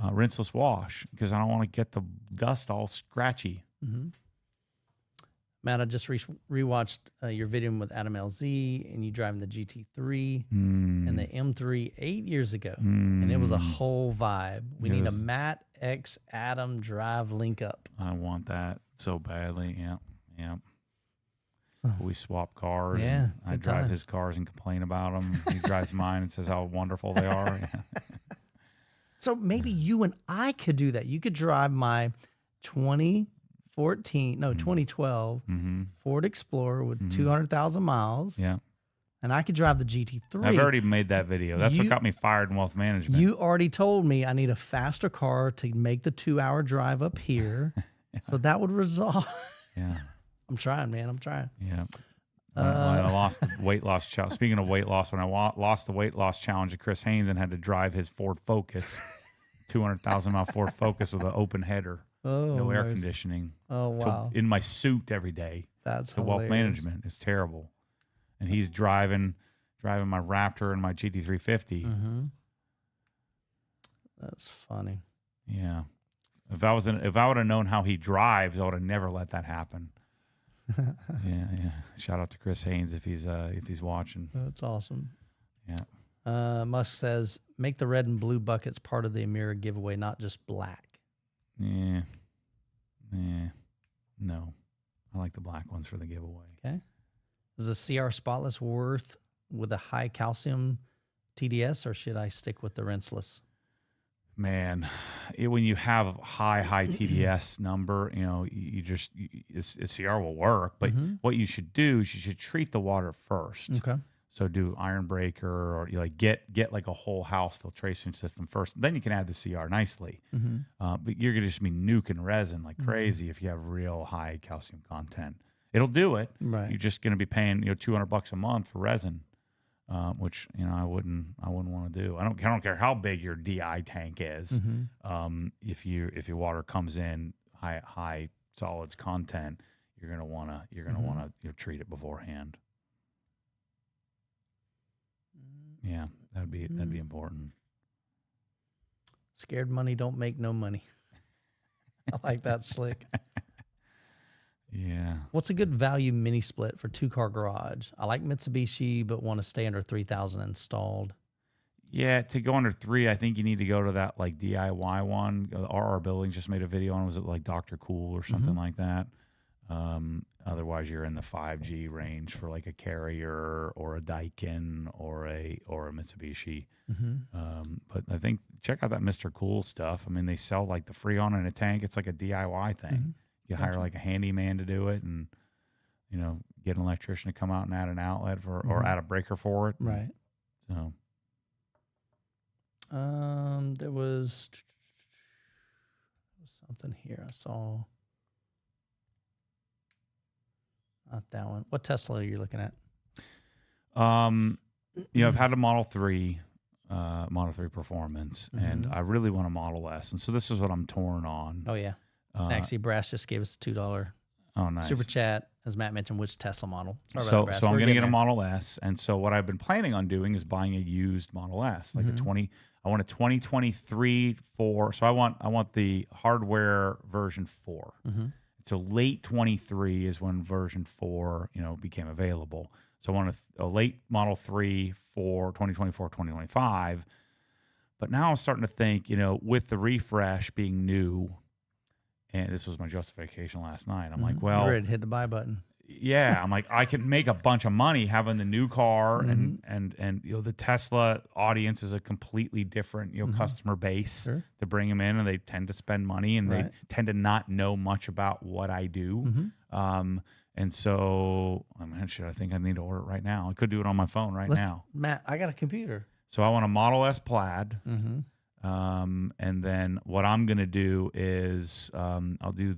Rinseless wash, because I don't want to get the dust all scratchy. Matt, I just rewatched your video with Adam LZ, and you driving the GT3 and the M3 8 years ago, and it was a whole vibe. We need a Matt X Adam drive link up. I want that so badly. Yeah. We swap cars. Yeah, I drive his cars and complain about them. He drives mine and says how wonderful they are. So maybe you and I could do that. You could drive my 2012 Ford Explorer with 200,000 miles. Yeah. And I could drive the GT3. I've already made that video. That's what got me fired in wealth management. You already told me I need a faster car to make the 2-hour drive up here. So that would resolve. Yeah. I'm trying, man. I'm trying. Yeah. When I lost the weight loss challenge. Speaking of weight loss, when I lost the weight loss challenge to Chris Haynes and had to drive his Ford Focus, 200,000 mile Ford Focus with an open header, no air conditioning. Oh, wow. In my suit every day. That's the hilarious. wealth management is terrible. And he's driving my Raptor and my GT350. That's funny. Yeah. If I would have known how he drives, I would have never let that happen. Yeah. Shout out to Chris Haynes if he's watching. That's awesome. Yeah. Musk says, make the red and blue buckets part of the Amira giveaway, not just black. Yeah. No. I like the black ones for the giveaway. Okay. Is the CR Spotless worth with a high calcium TDS, or should I stick with the rinseless? Man, when you have high TDS number, you know, CR will work. But what you should do is you should treat the water first. Okay. So do iron breaker, or you like get like a whole house filtration system first. Then you can add the CR nicely. But you're gonna just be nuking resin like crazy if you have real high calcium content. It'll do it. Right. You're just gonna be paying $200 a month for resin. Which I wouldn't want to do. I don't care how big your DI tank is. If your water comes in high solids content, you're gonna wanna treat it beforehand. Yeah, that'd be important. Scared money don't make no money. I like that, Slick. Yeah. What's a good value mini split for 2-car garage? I like Mitsubishi, but want to stay under 3,000 installed. Yeah, to go under 3, I think you need to go to that like DIY one. RR Buildings just made a video on, was it like Dr. Cool or something like that? Otherwise, you're in the 5G range for like a Carrier or a Decon or a Mitsubishi. But I think check out that Mr. Cool stuff. I mean, they sell like the Freon in a tank. It's like a DIY thing. You hire like a handyman to do it, and get an electrician to come out and add an outlet or add a breaker for it. Right. So, there was something here I saw. Not that one. What Tesla are you looking at? I've had a Model 3 Performance, and I really want a Model S, and so this is what I'm torn on. Oh yeah. Actually, Brass just gave us a $2 nice super chat, as Matt mentioned, which Tesla model. So I'm going to get a Model S, and so what I've been planning on doing is buying a used Model S, like I want a 2023 4. So I want the hardware version 4. So late 23 is when version 4 became available. So I want a late Model 3 for 2024, 2025. But now I'm starting to think, with the refresh being new. And this was my justification last night. I'm like, well, you're ready to hit the buy button. Yeah, I'm like, I can make a bunch of money having the new car, Mm-hmm. and the Tesla audience is a completely different customer base Sure. to bring them in, and they tend to spend money, and they Right. tend to not know much about what I do. Mm-hmm. And so, I think I need to order it right now. I could do it on my phone now. Matt, I got a computer. So I want a Model S Plaid. Mm-hmm. And then what I'm going to do is I'll do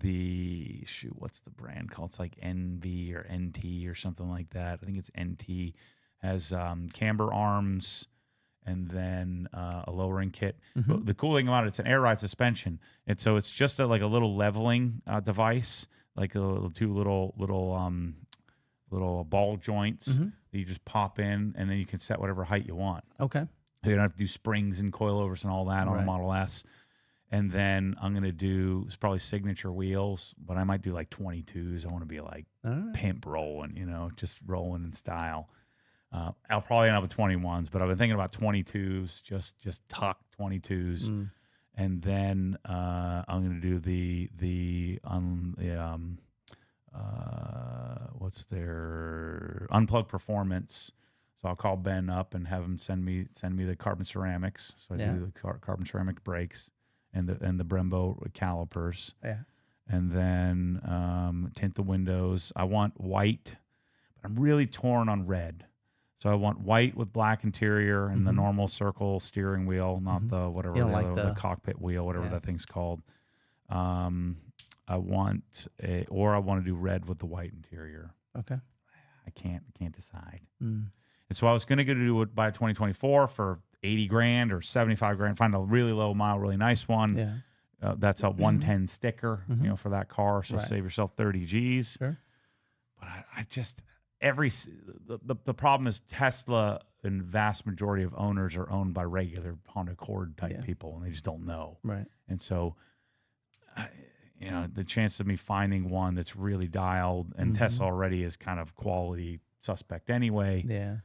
what's the brand called? It's like NV or NT or something like that. I think it's NT. Has camber arms and then a lowering kit. But the cool thing about it, it's an air ride suspension. And so it's just like a little leveling device, like two little ball joints that you just pop in, and then you can set whatever height you want. Okay. You don't have to do springs and coilovers and all that on a Model S. And then I'm going to do, it's probably signature wheels, but I might do like 22s. I want to be like pimp rolling, just rolling in style. I'll probably end up with 21s, but I've been thinking about 22s, just tuck 22s. And then I'm going to do what's their Unplugged Performance. So I'll call Ben up and have him send me the carbon ceramics. So I do the carbon ceramic brakes and the Brembo calipers. Yeah. And then tint the windows. I want white, but I'm really torn on red. So I want white with black interior and the normal circle steering wheel, not the whatever the cockpit wheel, whatever that thing's called. I want to do red with the white interior. Okay. I can't decide. And so I was going to do it by 2024 for 80 grand or 75 grand, find a really low mile, really nice one. Yeah. That's a 110 sticker, for that car. So save yourself 30 G's. Sure. But I just, the problem is Tesla and vast majority of owners are owned by regular Honda Accord type people, and they just don't know. Right. And so, the chance of me finding one that's really dialed, and Tesla already is kind of quality suspect anyway. Yeah.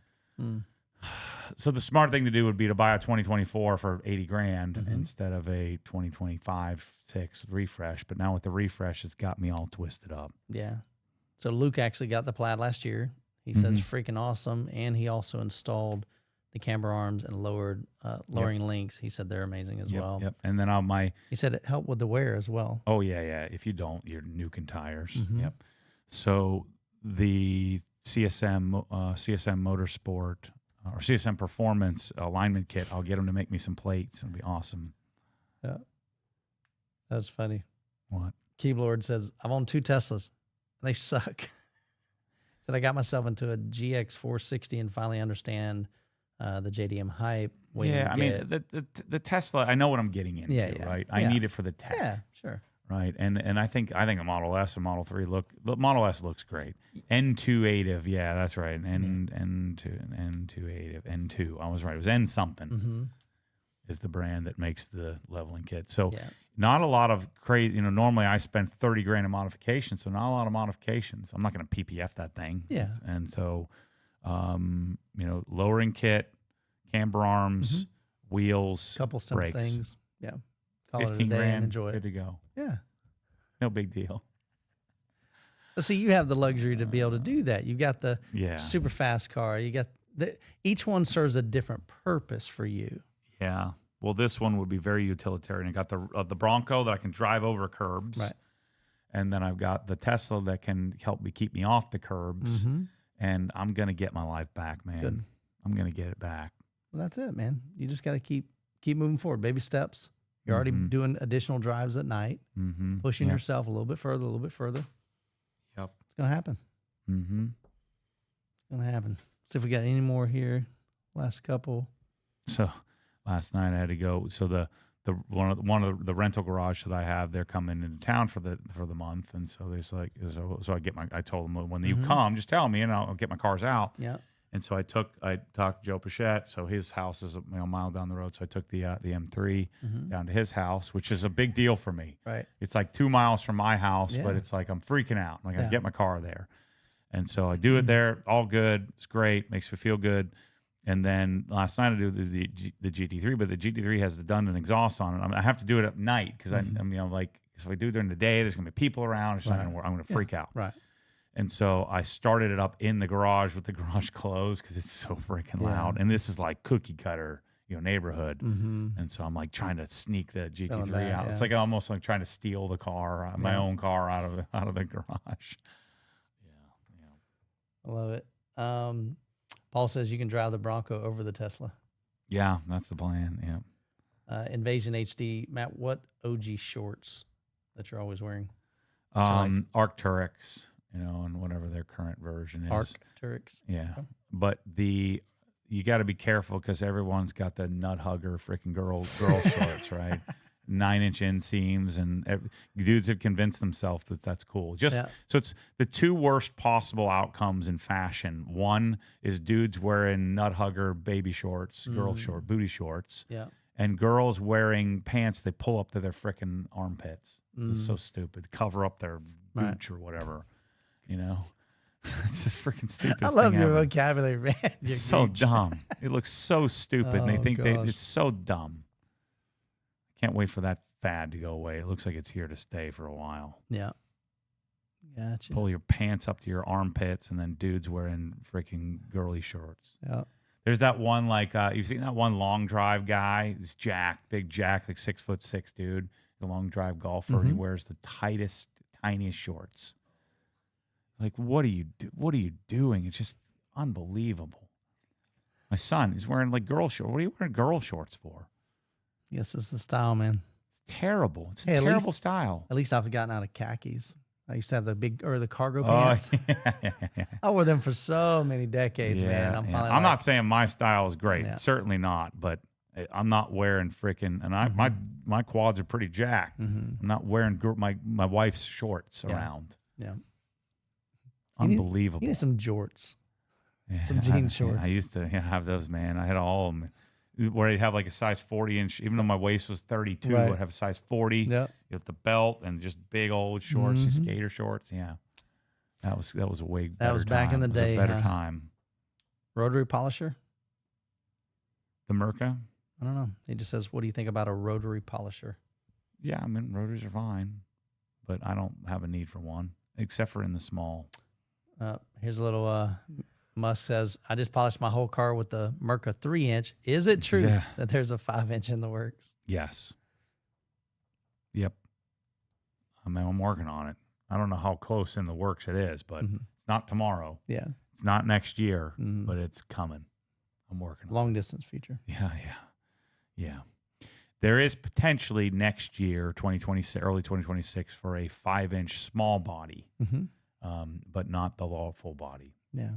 So the smart thing to do would be to buy a 2024 for 80 grand instead of a 2025-6 refresh. But now with the refresh, it's got me all twisted up. Yeah. So Luke actually got the Plaid last year. He said it's freaking awesome, and he also installed the camber arms and lowering links. He said they're amazing as well. Yep. And then he said it helped with the wear as well. Oh yeah. If you don't, you're nuking tires. Yep. So the CSM Motorsport or CSM Performance alignment kit, I'll get them to make me some plates. It'll be awesome. Yeah. That's funny. What? Keyboard says, I've owned 2 Teslas. They suck. Said I got myself into a GX 460 and finally understand the JDM hype. The Tesla, I know what I'm getting into, right? I need it for the tech. Yeah, sure. Right, and I think a Model S and Model 3 the Model S looks great. N2 yeah, that's right. N2 N2. I was right. It was N something. Is the brand that makes the leveling kit. So not a lot of crazy. Normally I spend 30 grand in modifications, so not a lot of modifications. I'm not going to PPF that thing. Yeah, and so lowering kit, camber arms, wheels, couple simple brakes. things. Yeah. 15 grand, enjoy it. good to go. Yeah. No big deal. But see, you have the luxury to be able to do that. You got the super fast car. You got each one serves a different purpose for you. Yeah. Well, this one would be very utilitarian. I got the Bronco that I can drive over curbs. Right. And then I've got the Tesla that can help me keep me off the curbs. And I'm going to get my life back, man. Good. I'm going to get it back. Well, that's it, man. You just got to keep moving forward. Baby steps. You're already doing additional drives at night, pushing yourself a little bit further. Yep. It's going to happen. It's going to happen. See if we got any more here. Last couple. So last night I had to go. So the one of the rental garage that I have, they're coming into town for the month. And so there's so I told them when you come, just tell me and I'll get my cars out. Yeah. And so I talked to Joe Pichette. So his house is a mile down the road. So I took the M3 down to his house, which is a big deal for me. Right. It's like 2 miles from my house, but it's like I'm freaking out. I'm like, I get my car there. And so I do it there. All good. It's great. Makes me feel good. And then last night I do the GT3, but the GT3 has the Dundon exhaust on it. I have to do it at night because I'm like, if I do it during the day, there's going to be people around. I'm going to freak out. Right. And so I started it up in the garage with the garage closed because it's so freaking loud. And this is like cookie cutter, neighborhood. And so I'm like trying to sneak the GT3 out. It's like almost like trying to steal the car, my own car out of the garage. I love it. Paul says you can drive the Bronco over the Tesla. Yeah, that's the plan. Yeah. Invasion HD, Matt, what OG shorts that you're always wearing? Arc'teryx, and whatever their current version is. Arc'teryx. Yeah. Okay. But you got to be careful because everyone's got the nut hugger freaking girl shorts, right? 9-inch inseams, and dudes have convinced themselves that that's cool. So it's the two worst possible outcomes in fashion. One is dudes wearing nut hugger baby shorts, girl short, booty shorts. Yeah. And girls wearing pants they pull up to their freaking armpits. This is so stupid. Cover up their gooch or whatever, It's just freaking stupid. I love your vocabulary, man. It's so dumb. It looks so stupid, and they think it's so dumb. Can't wait for that fad to go away. It looks like it's here to stay for a while. Yeah. Gotcha. Pull your pants up to your armpits, and then dudes wearing freaking girly shorts. Yeah. There's that one, you've seen that one long drive guy? He's Jack, big Jack, like 6'6" dude, the long drive golfer. And he wears the tightest, tiniest shorts. Like, what are you doing? It's just unbelievable. My son, he's wearing girl shorts. What are you wearing girl shorts for? Yes, it's the style, man. It's terrible. It's a terrible style. At least I've gotten out of khakis. I used to have the cargo pants. Yeah. I wore them for so many decades, man. I'm not saying my style is great. Yeah. Certainly not. But I'm not wearing freaking, and my quads are pretty jacked. I'm not wearing my wife's shorts around. Yeah. Unbelievable. You need some jorts. Yeah, some jean shorts. I used to have those, man. I had all of them. Where I'd have a size 40-inch, even though my waist was 32, I'd have a size 40 with the belt and just big old shorts, skater shorts. Yeah, that was a way better That was back time. in the day. It was a better time. Rotary polisher? The Merca? I don't know. He just says, what do you think about a rotary polisher? Yeah, rotaries are fine, but I don't have a need for one, except for in the small. Here's a little... Musk says, I just polished my whole car with the Merca 3-inch. Is it true that there's a 5-inch in the works? Yes. Yep. I'm working on it. I don't know how close in the works it is, but it's not tomorrow. Yeah. It's not next year, but it's coming. I'm working on it. Long distance feature. Yeah. There is potentially next year, 2026, early 2026, for a 5-inch small body, but not the full body. Yeah.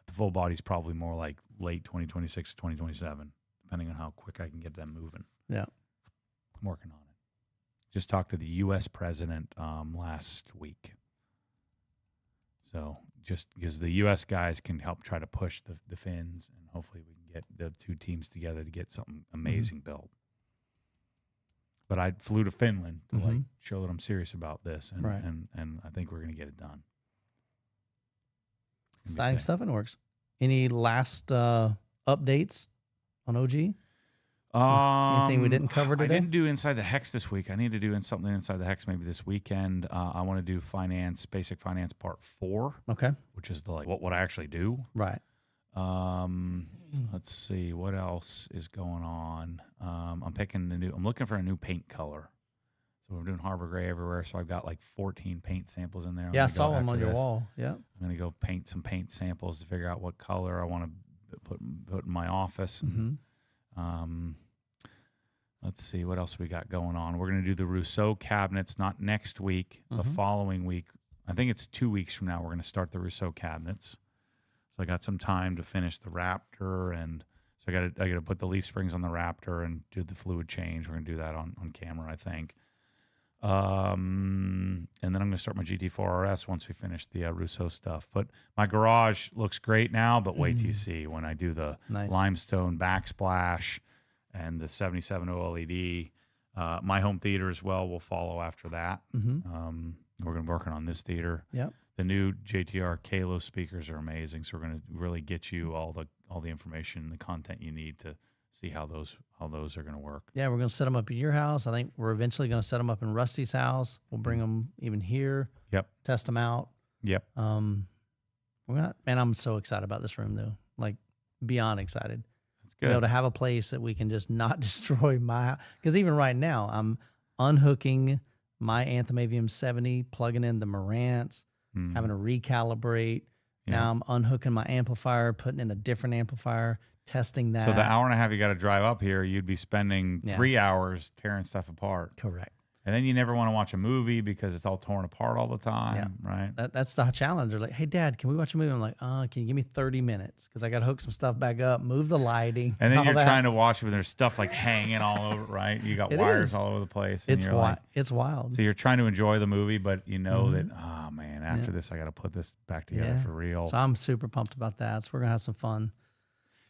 The full body's probably more like late 2026 to 2027, depending on how quick I can get them moving. Yeah. I'm working on it. Just talked to the U.S. president last week. So just because the U.S. guys can help try to push the fins, and hopefully we can get the two teams together to get something amazing built. But I flew to Finland to show that I'm serious about this, and I think we're going to get it done. Exciting stuff in the works. Any last updates on OG? Anything we didn't cover today? I didn't do Inside the Hex this week. I need to do something Inside the Hex maybe this weekend. I want to do Basic Finance Part 4. Okay. Which is what I actually do. Right. Let's see. What else is going on? I'm looking for a new paint color. So we're doing Harbor Gray everywhere. So I've got 14 paint samples in there. Yeah, I saw them on your wall. Yeah. I'm going to go paint some paint samples to figure out what color I want to put in my office. Let's see what else we got going on. We're going to do the Rousseau cabinets, not next week, the following week. I think it's 2 weeks from now. We're going to start the Rousseau cabinets. So I got some time to finish the Raptor, and so I got to put the leaf springs on the Raptor and do the fluid change. We're going to do that on camera, I think. And then I'm going to start my GT4 RS once we finish the Rousseau stuff. But my garage looks great now, but wait till you see when I do the limestone backsplash and the 77 OLED. My home theater as well will follow after that. We're going to be working on this theater. Yep. The new JTR Kalo speakers are amazing, so we're going to really get you all the information and the content you need to see how those are going to work. Yeah, we're going to set them up at your house. I think we're eventually going to set them up in Rusty's house. We'll bring them even here. Yep. Test them out. Yep. I'm so excited about this room though. Like beyond excited. That's To be able good. to have a place that we can just not destroy my house. Because even right now, I'm unhooking my Anthem AVM 70, plugging in the Marantz, having to recalibrate. Now I'm unhooking my amplifier, putting in a different amplifier, testing that. So the hour and a half you got to drive up here, you'd be spending 3 hours tearing stuff apart. Correct. And then you never want to watch a movie because it's all torn apart all the time, right? That's the challenge. They're like, hey, Dad, can we watch a movie? I'm like, can you give me 30 minutes? Because I got to hook some stuff back up, move the lighting. And then all you're that. trying to watch it, but there's stuff like hanging all over, right? You got wires is. all over the place. And It's you're wild. like, It's wild. so you're trying to enjoy the movie, but you know that, oh man, after this, I got to put this back together for real. So I'm super pumped about that. So we're going to have some fun.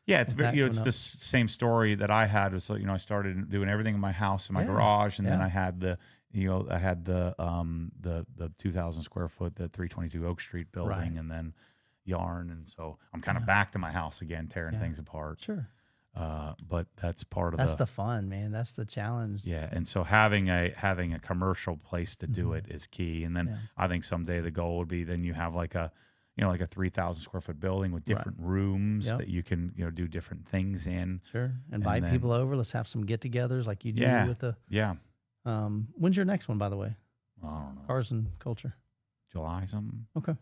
Yeah, it's very, it's coming the up. same story that I had. Was I started doing everything in my house, in my garage, and then I had the 2,000 square foot, the 322 Oak Street building, and then yarn, and so I'm kind of back to my house again, tearing things apart. Sure. But that's part of That's the fun, man. That's the challenge. Yeah, and so having a commercial place to do it is key. And then I think someday the goal would be then you have like a 3,000 square foot building with different rooms that you can do different things in. Sure. Invite people over. Let's have some get-togethers like you do with the. Yeah. When's your next one, by the way? I don't know. Cars and Culture. July something. Okay.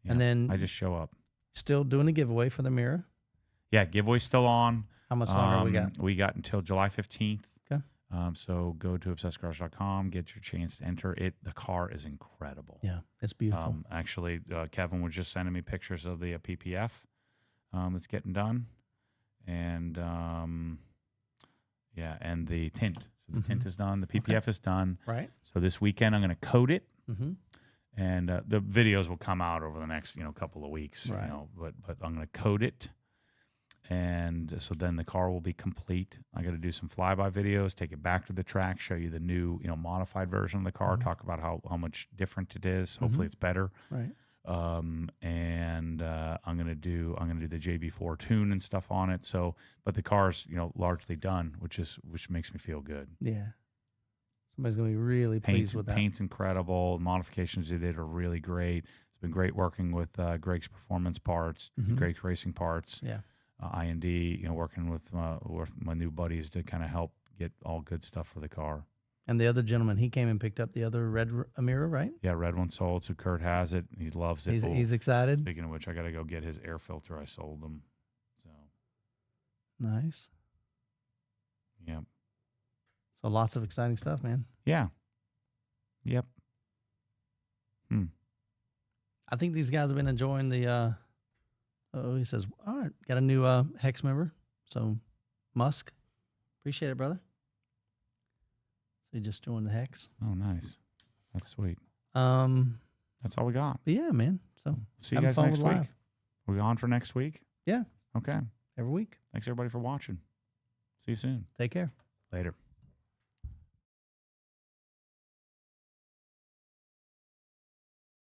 Yeah, And then I just show up. still doing a giveaway for the mirror. Yeah, giveaway's still on. How much longer we got? We got until July 15th. Okay. So go to obsessedgarage.com, get your chance to enter it. The car is incredible. Yeah, it's beautiful. Actually, Kevin was just sending me pictures of the PPF that's getting done. And and the tint. So the tint is done. The PPF is done. Right. So this weekend I'm going to coat it. Mm-hmm. And the videos will come out over the next couple of weeks. Right. But I'm going to coat it. And so then the car will be complete. I got to do some flyby videos, take it back to the track, show you the new, modified version of the car, talk about how much different it is. Hopefully it's better. Right. And I'm gonna do the JB4 tune and stuff on it. So, but the car's largely done, which makes me feel good. Yeah. Somebody's gonna be really pleased with that. Paint's incredible. The modifications they did are really great. It's been great working with Greg's Performance Parts, Greg's Racing Parts. Yeah. I&D, working with my new buddies to kind of help get all good stuff for the car. And the other gentleman, he came and picked up the other red Amira, right? Yeah, red one sold. So Kurt has it. He loves it. He's excited. Speaking of which, I got to go get his air filter. I sold him. So nice. Yeah. So lots of exciting stuff, man. Yeah. Yep. I think these guys have been enjoying the. He says, all right, got a new Hex member. So Musk, appreciate it, brother. So you just joined the Hex. Oh, nice. That's sweet. That's all we got. But yeah, man. So see you guys next week. Live. We on for next week? Yeah. Okay. Every week. Thanks everybody for watching. See you soon. Take care. Later.